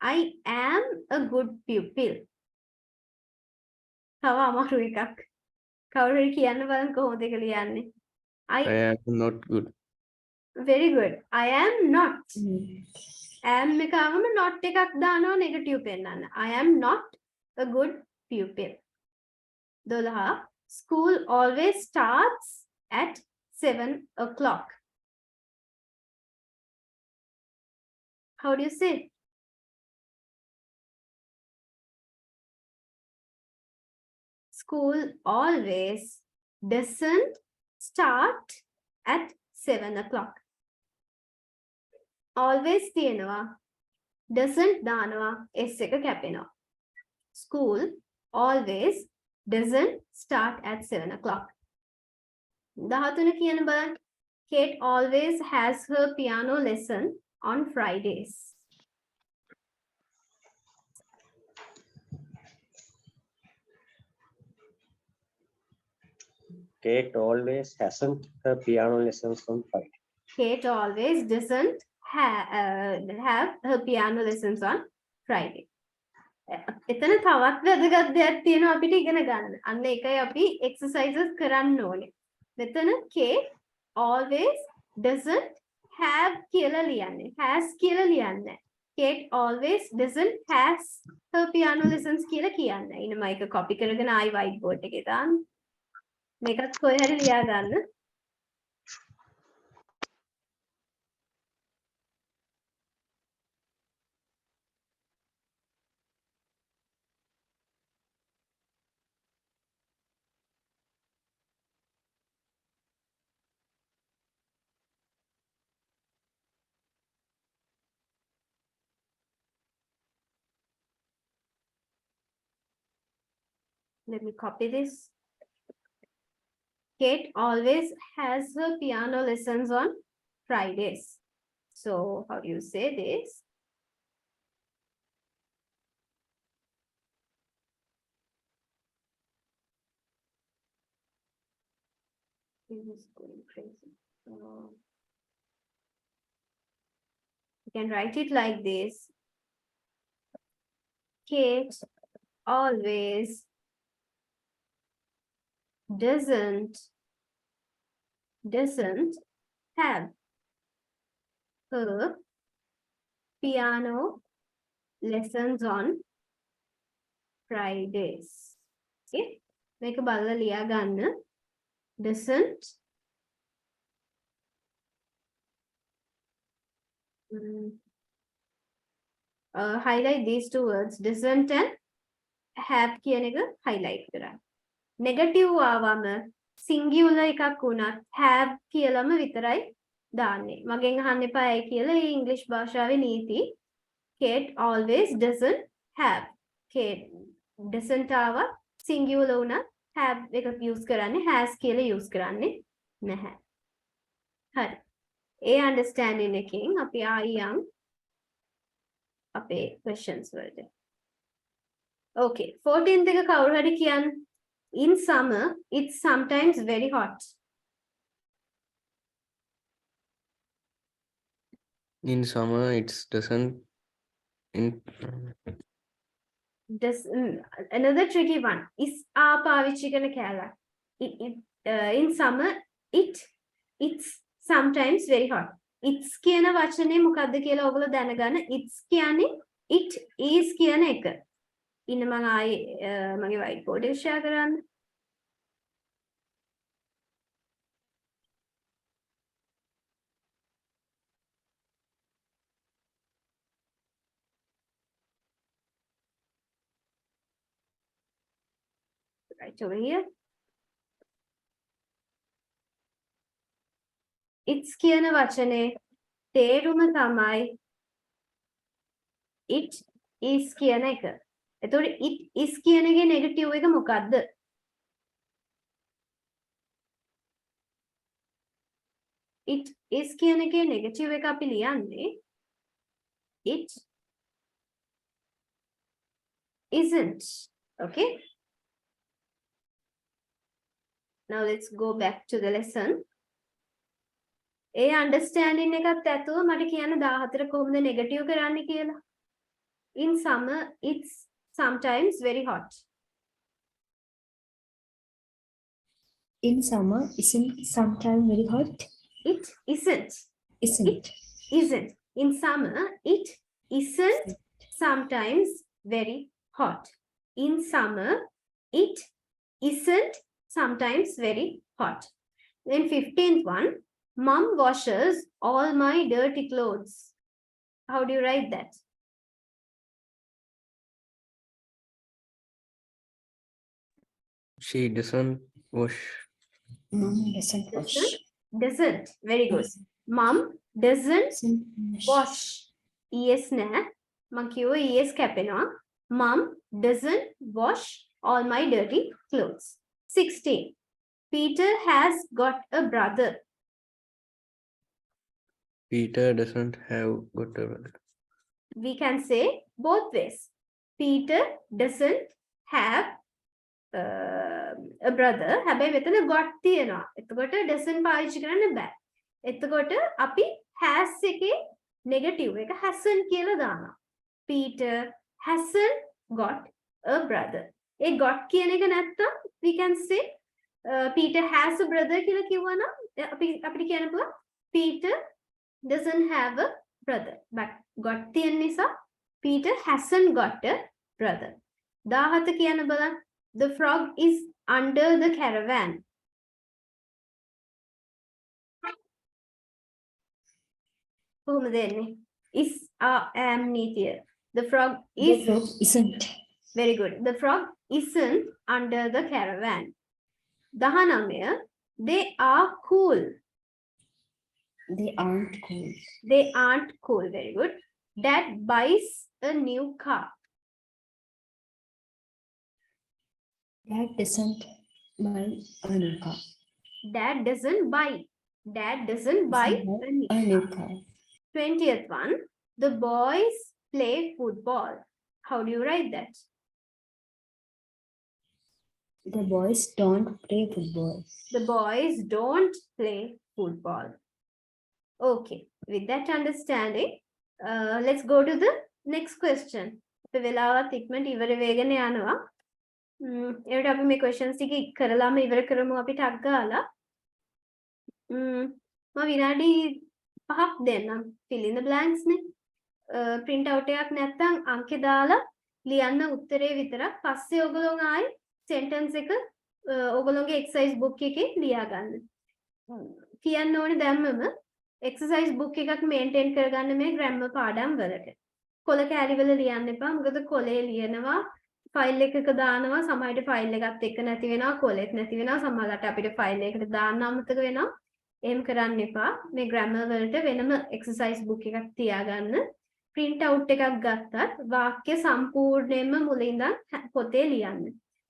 I am a good pupil. තව අමාරු එකක්. කවුරු හරි කියන්න බලන්න කොහොමද ඒක ලියන්නේ? I am not good. Very good. I am not. Mm. am එක ආවම not එකක් දානවා negative පෙන්නන්න. I am not a good pupil. 12. School always starts at 7 o'clock. How do you say? School always doesn't start at 7 o'clock. always තියෙනවා. doesn't දානවා s එක කැපෙනවා. School always doesn't start at 7 o'clock. 13 කියන බලන්න. Kate always has her piano lesson on Fridays. Kate always hasn't her piano lessons on Friday. Kate always doesn't have her piano lessons on Friday. එතන තවත් වැදගත් දෙයක් තියෙනවා අපිට ඉගෙන ගන්න. අන්න ඒකයි අපි exercises කරන්න ඕනේ. මෙතන Kate always doesn't have කියලා ලියන්නේ. has කියලා ලියන්නේ. Kate always doesn't has her piano lessons කියලා කියන්නේ. ඉන්න මම ඒක copy කරගෙන ආයි whiteboard එකේ දාන්න. මේකත් කොහේ හරි ලියා ගන්න. Let me copy this. Kate always has her piano lessons on Fridays. So how do you say this? This is going crazy. You can write it like this. Kate always doesn't have her piano lessons on Fridays. Okay, මේක බලලා ලියා ගන්න. Doesn't highlight these two words. Doesn't and have කියන එක highlight කරන්න. Negative ආවම singular එකක් වුණත් have කියලාම විතරයි දාන්නේ. මගෙන් අහන්න එපා ඒ කියලා ඒ ඉංග්‍රීසි භාෂාවේ නීති. Kate always doesn't have. Kate doesn't ආව singular වුණත් have එකක් use කරන්නේ has කියලා use කරන්නේ නැහැ. හරි. ඒ understanding එකෙන් අපි ආයියන් අපේ questions වලට. Okay, 14th එක කවුරු හරි කියන්න. In summer, it's sometimes very hot. In summer, it doesn't. Another tricky one is පාවිච්චි කරන කැලක්. In summer, it's sometimes very hot. It's කියන වචනේ මොකද්ද කියලා ඔයගොල්ලෝ දැනගන්න. It's කියන්නේ it is කියන එක. ඉන්න මම ආයේ මගේ white board එක share කරන්න. Right over here. It's කියන වචනේ තේරුම තමයි it is කියන එක. එතකොට it is කියන එකේ negative එක මොකද්ද? It is කියන එකේ negative එක අපි ලියන්නේ it isn't. Okay? Now let's go back to the lesson. A understanding එකත් ඇතුව මට කියන්න 14 කොහොමද negative කරන්නේ කියලා. In summer, it's sometimes very hot. In summer, isn't sometimes very hot? It isn't. Isn't. Isn't. In summer, it isn't sometimes very hot. In summer, it isn't sometimes very hot. Then 15th one, Mom washes all my dirty clothes. How do you write that? She doesn't wash. Mom doesn't wash. Doesn't. Very good. Mum doesn't Doesn't wash. ES නෑ. මං කිව්වා ES කැපෙනවා. Mum doesn't wash all my dirty clothes. 16. Peter has got a brother. Peter doesn't have got a brother. We can say both ways. Peter doesn't have a brother. හැබැයි මෙතන got තියෙනවා. එතකොට doesn't පාවිච්චි කරන්න බෑ. එතකොට අපි has එකේ negative එක hasn't කියලා දානවා. Peter hasn't got a brother. A got කියන එක නැත්තම් we can say Peter has a brother කියලා කිව්වනම් අපිට කියන්න පුළුවන් Peter doesn't have a brother. But got තියෙන නිසා Peter hasn't got a brother. 17 කියන්න බලන්න. The frog is under the caravan. කොහොමද එන්නේ? Is am නීතිය. The frog The is frog isn't. very good. The frog isn't under the caravan. 19 they are cool. They aren't cool. They aren't cool. Very good. Dad buys a new car. Dad doesn't buy a new car. Dad doesn't buy. Dad doesn't buy Doesn't a new buy a new car. car. 20th one. The boys play football. How do you write that? The boys don't play football. The boys don't play football. Okay. With that understanding, let's go to the next question. අපි වෙලාවත් ඉක්මනට ඉවර වෙගෙන යනවා. ඒකට අපි මේ questions ටික කරලාම ඉවර කරමු අපි ටක් ගාලා. මම විනාඩි 5ක් දෙන්නම්. fill in the blanks නේ. print out එකක් නැත්නම් අංකේ දාලා ලියන්න උත්තරේ විතරක්. පස්සේ ඔයගොල්ලෝ ආයි sentence එක ඔයගොල්ලෝගේ exercise book එකේ ලියා ගන්න. කියන්න ඕනේ දැම්මම exercise book එකක් maintain කරගන්න මේ grammar පාඩම් වලට. කොළ කැලි වල ලියන්න එපා. මොකද කොලේ ලියනවා ෆයිල් එකක දානවා සමහරට ෆයිල් එකත් එක්ක නැති වෙනවා කොලෙත් නැති වෙනවා සමහරට අපිට ෆයිල් එකකට දාන්න අමතක වෙනවා. එහෙම කරන්න එපා. මේ grammar වලට වෙනම exercise book එකක් තියාගන්න. print out එකක් ගත්තත් වාක්‍ය සම්පූර්ණයෙන්ම මුලින් ඉඳන් පොතේ ලියන්න.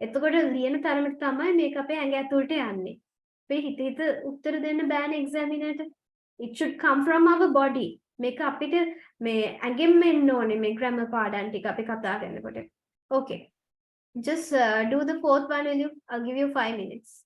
එතකොට ලියන තරමට තමයි මේක අපේ ඇඟ ඇතුළට යන්නේ. අපේ හිත උත්තර දෙන්න බෑනේ examiner ට. It should come from our body. මේක අපිට මේ ඇඟෙන් එන්න ඕනේ මේ grammar පාඩම් ටික අපි කතා කරනකොට. Okay. Just do the fourth one, will you? I'll give you 5 minutes.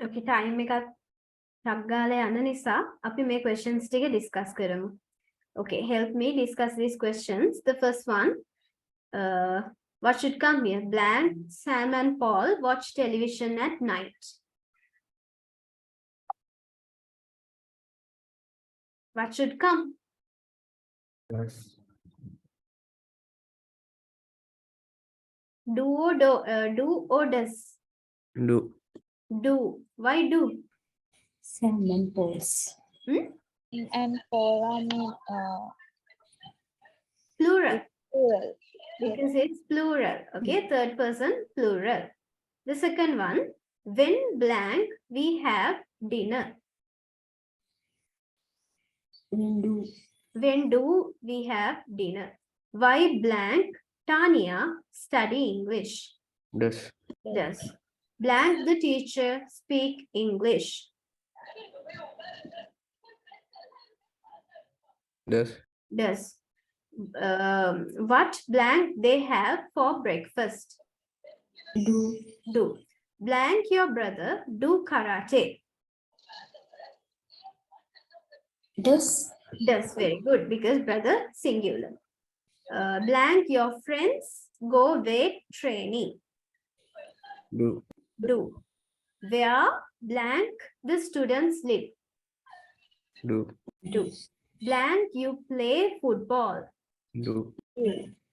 Okay, time එකත් ටක් ගාලා යන නිසා අපි මේ questions ටික discuss කරමු. Okay, help me discuss these questions. The first one, what should come here? Blank, Sam and Paul watch television at night. What should come? Does. Do or does? Do. Do. Why do? Sam and Paul's. And Paul Plural. plural. Because it's plural. Okay, third person plural. The second one, when blank we have dinner. When do we have dinner? Why blank Tanya study English? Does. Does. Blank the teacher speak English? Does. Does. What blank they have for breakfast? Do. Do. Blank your brother do karate. Does. Does. Very good, because brother singular. Blank your friends go weight training. Do. Do. Where blank the students live. Do. Do. Blank you play football. Do.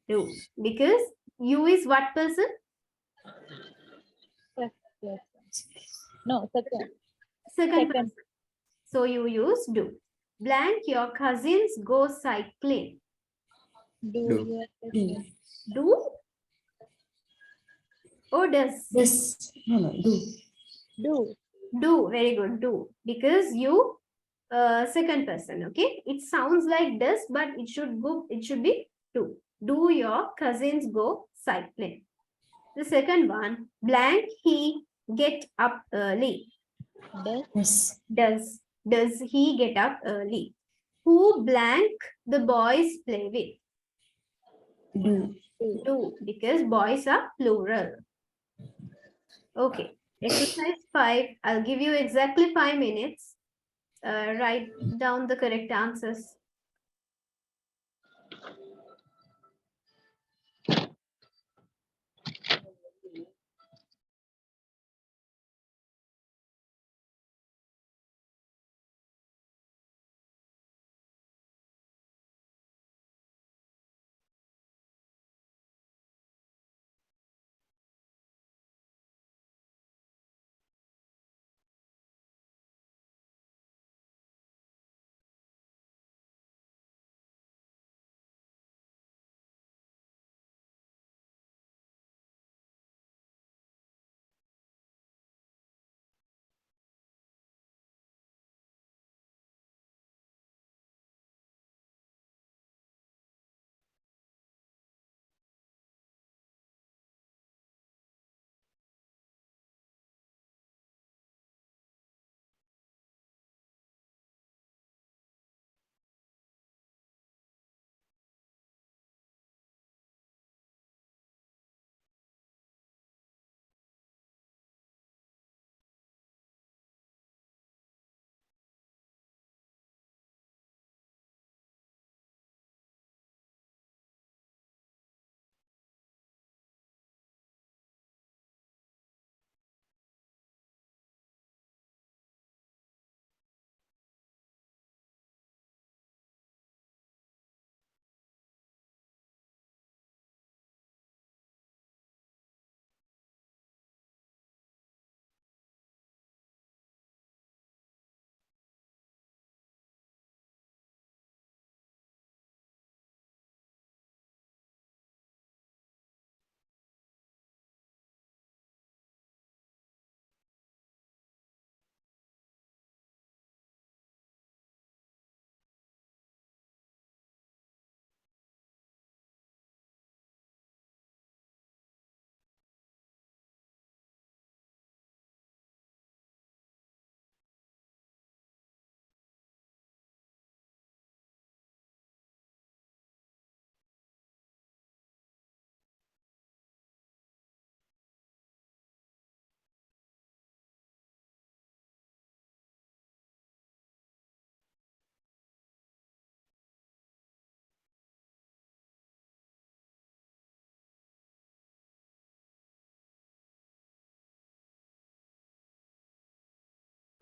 Do. Because you is what person? No, second. Second Second. person. So you use do. Blank your cousins go cycling. Do Do. your Do. Do or does? Does. No, do. do. Do. Very good. Do. Because you second person. Okay, it sounds like does, but it should be do. Do your cousins go cycling? The second one, blank he get up early. Does. Does he get up early? Who blank the boys play with? Do. Do, because boys are plural. Okay, exercise 5. I'll give you exactly 5 minutes. Write down the correct answers.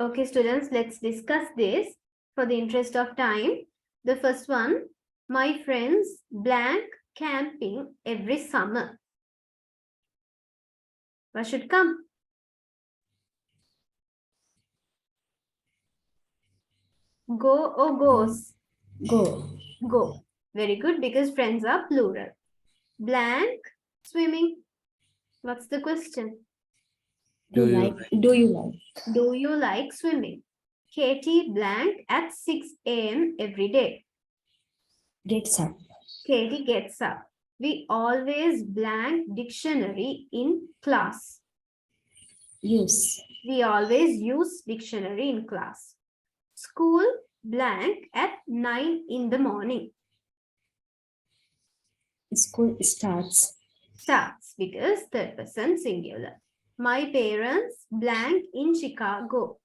Okay, students, let's discuss this for the interest of time. The first one, my friends blank camping every summer. What should come? Go or goes? Go. Go. Very good, because friends are plural. Blank swimming. What's the question? Do you Do you like? Do you like swimming? Katie blank at 6 a.m. every day. Gets up. Katie gets up. We always blank dictionary in class. Use. We always use dictionary in class. School blank at 9 in the morning. School starts. Starts because third person singular. My parents blank in Chicago.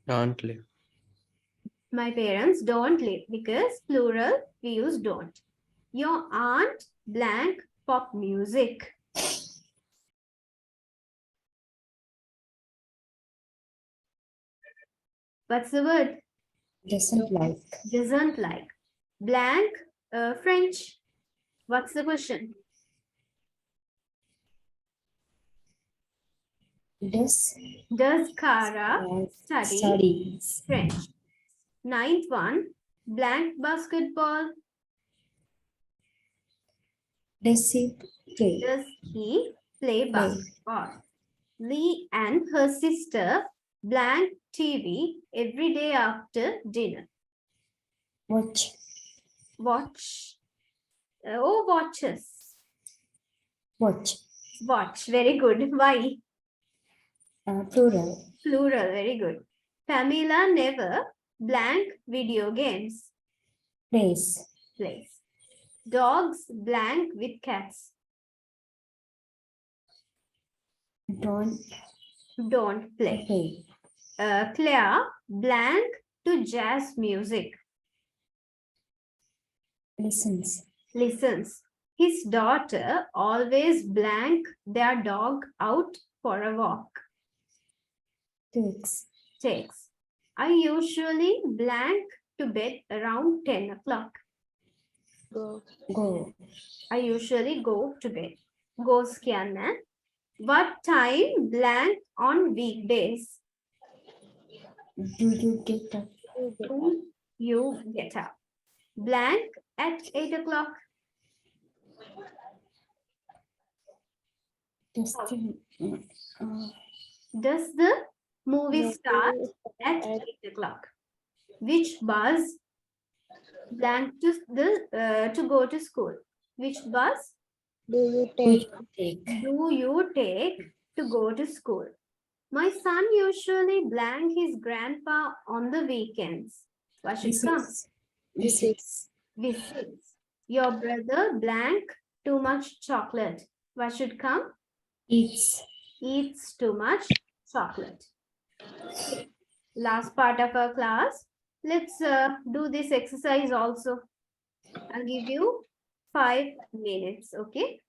don't live? My parents don't live because plural we use don't. Your aunt blank pop music. What's the word? Doesn't like. Doesn't like. Blank French. What's the question? Does Kara study Studies. French? Ninth one, blank basketball. Does he play? Does he play basketball? Lee and her sister blank TV every day after dinner. Watch. Watch. Watches. Watch. Watch. Very good. Why? Plural. Plural. Very good. Pamela never blank video games. Plays. Plays. Dogs blank with cats. Don't Don't play. play. Claire blank to jazz music. Listens. Listens. His daughter always blank their dog out for a walk. Takes. Takes. I usually blank to bed around 10 o'clock. Go. I usually go to bed. Goes kyanna. What time blank on weekdays? Do you get up? Do you get up? Blank at 8 o'clock. Does the, Does the movie start at 8 o'clock? Which bus blank to go to school? Which bus Do you take? do you take to go to school? My son usually blank his grandpa on the weekends. What should come? Visits. Visits. Your brother blank too much chocolate. What should come? Eats. Eats too much chocolate. Last part of our class. Let's do this exercise also. I'll give you 5 minutes, okay?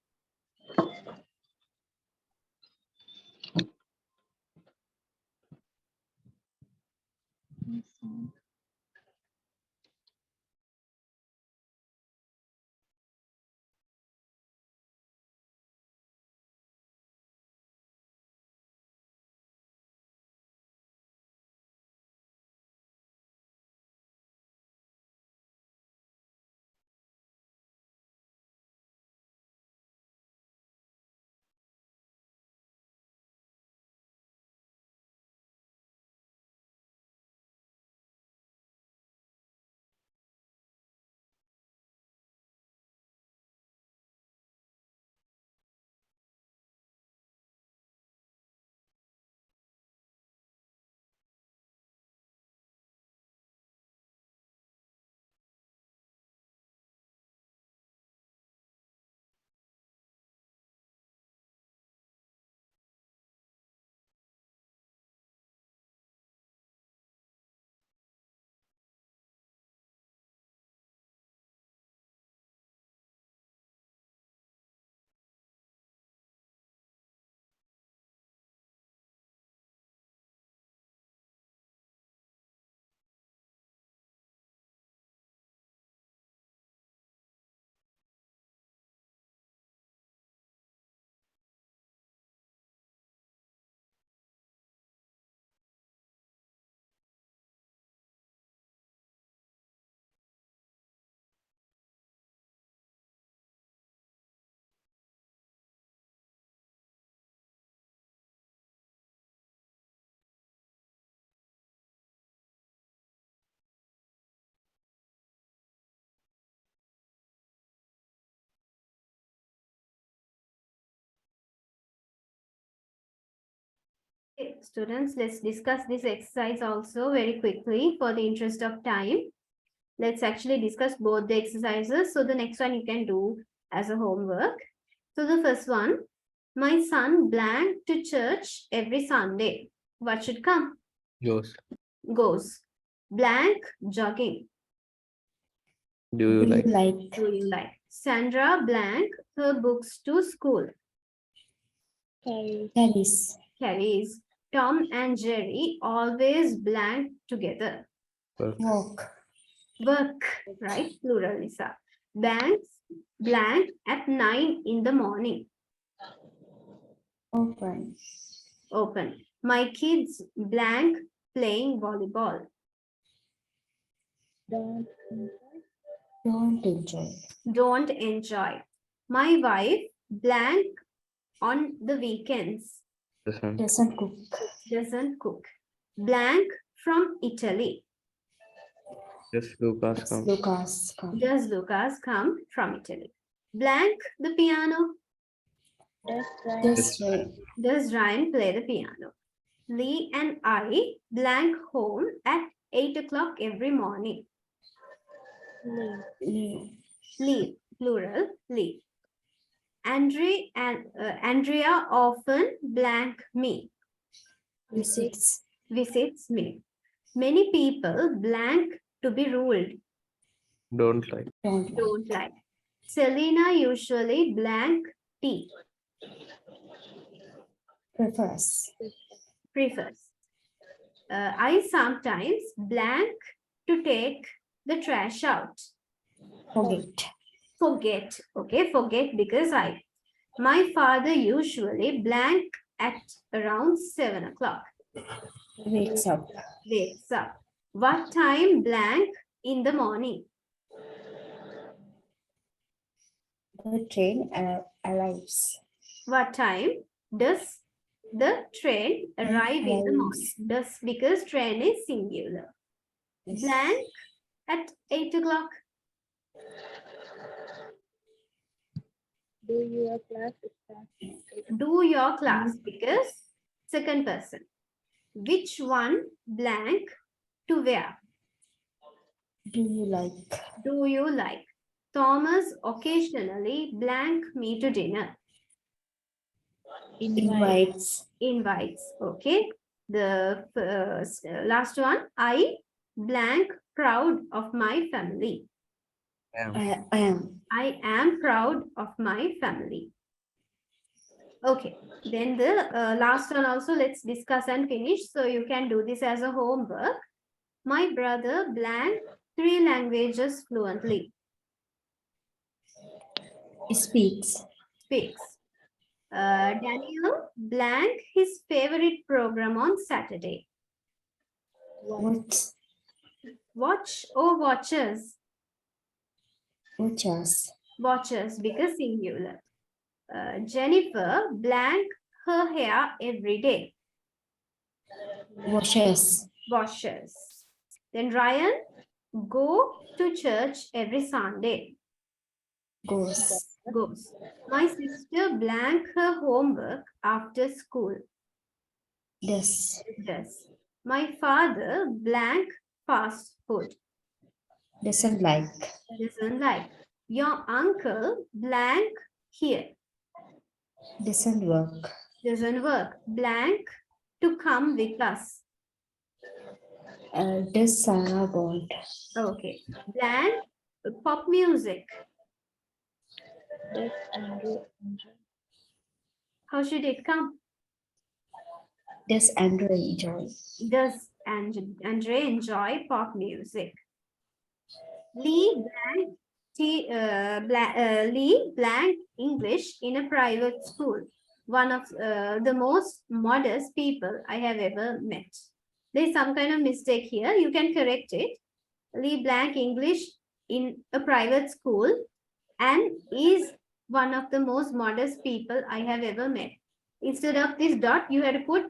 Okay, students, let's discuss this exercise also very quickly for the interest of time. Let's actually discuss both the exercises. So the next one you can do as a homework. So the first one, my son blank to church every Sunday. What should come? Goes. Goes. Blank jogging. Do you Do you like? like? Do you like? Sandra blank her books to school. Carry. Carries. Carries. Tom and Jerry always blank together. Work. Walk. Work, right? Plural, Lisa. Banks blank at 9 in the morning. Open. Open. My kids blank playing volleyball. Don't. Don't enjoy. Don't enjoy. My wife blank on the weekends. Doesn't. Doesn't cook. Doesn't cook. Blank from Italy. Just Lucas Does come. Lucas come? Does Lucas come from Italy? Blank the piano. Does Does Ryan. Does Ryan play the piano? Lee and I blank home at 8 o'clock every morning. Leave. leave? Leave, plural, leave. Andrea often blank me, Visits. visits me. Many people blank to be ruled, Don't like. Don't like. don't like. Selena usually blank tea, Prefers. prefers. I sometimes blank to take the trash out. Forget. Forget, okay, forget because my father usually blank at around 7 o'clock. Wakes up. Wakes up. What time blank in the morning? The train arrives. What time does the train arrive in the morning? Does, because train is singular. Yes. Blank at 8 o'clock. Do your class start? Do your class because second person. Which one blank to wear? Do you like? Do you like? Thomas occasionally blank me to dinner. Invites. Invites, okay. The first, last one, I blank proud of my family. I am. I am proud of my family. Okay, then the last one also let's discuss and finish. So you can do this as a homework. My brother blank 3 languages fluently. Speaks. Speaks. Daniel blank his favorite program on Saturday. Watch. Watch or watches? Watches. Watches because singular. Jennifer blank her hair every day. Washes. Washes. Then Ryan go to church every Sunday. Goes. Goes. My sister blank her homework after school. Does. Does. My father blank fast food. Doesn't like. Doesn't like. Your uncle blank here. Doesn't work. Doesn't work. Blank to come with us. Does Sarah want? Okay. Blank pop music. Does Andrew enjoy? How should it come? Does Andrew enjoy? Does Andre enjoy pop music? Lee blank English in a private school. One of the most modest people I have ever met. There's some kind of mistake here. You can correct it. Lee blank English in a private school and is one of the most modest people I have ever met. Instead of this dot, you had to put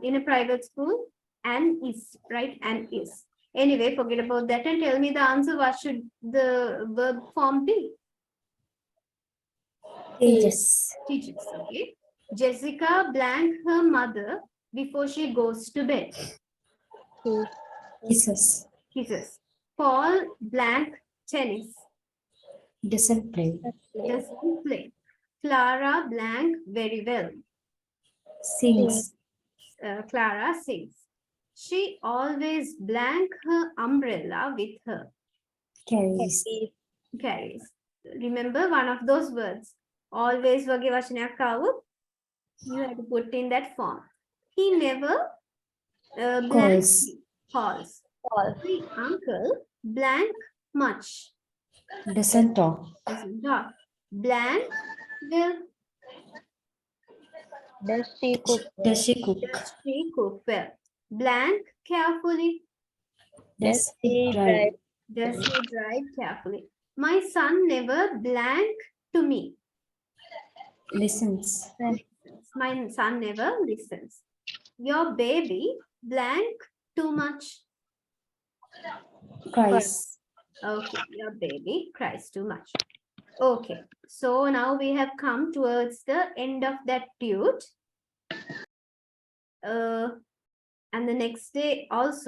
in a private school and is, right? And is. Anyway, forget about that and tell me the answer. What should the verb form be? Teaches. Teaches, okay. Jessica blank her mother before she goes to bed? Kiss. Kisses. Kisses. Paul blank tennis. Doesn't play. Doesn't play. Clara blank very well. Sings. Clara sings. She always blank her umbrella with her. Carries. Carries. Remember one of those words. Always වගේ වචනයක් ආවොත් you have to put in that form. He never blank calls. My uncle blank much. Doesn't talk. Doesn't talk. Blank will. Does she cook? Does she cook? Does she cook well? Blank carefully. Does he he drive? Does he drive carefully? My son never blank to me. Listens. My son never listens. Your baby blank too much. Cries. Okay, your baby cries too much. Okay, so now we have come towards the end of that dude. And the next day also.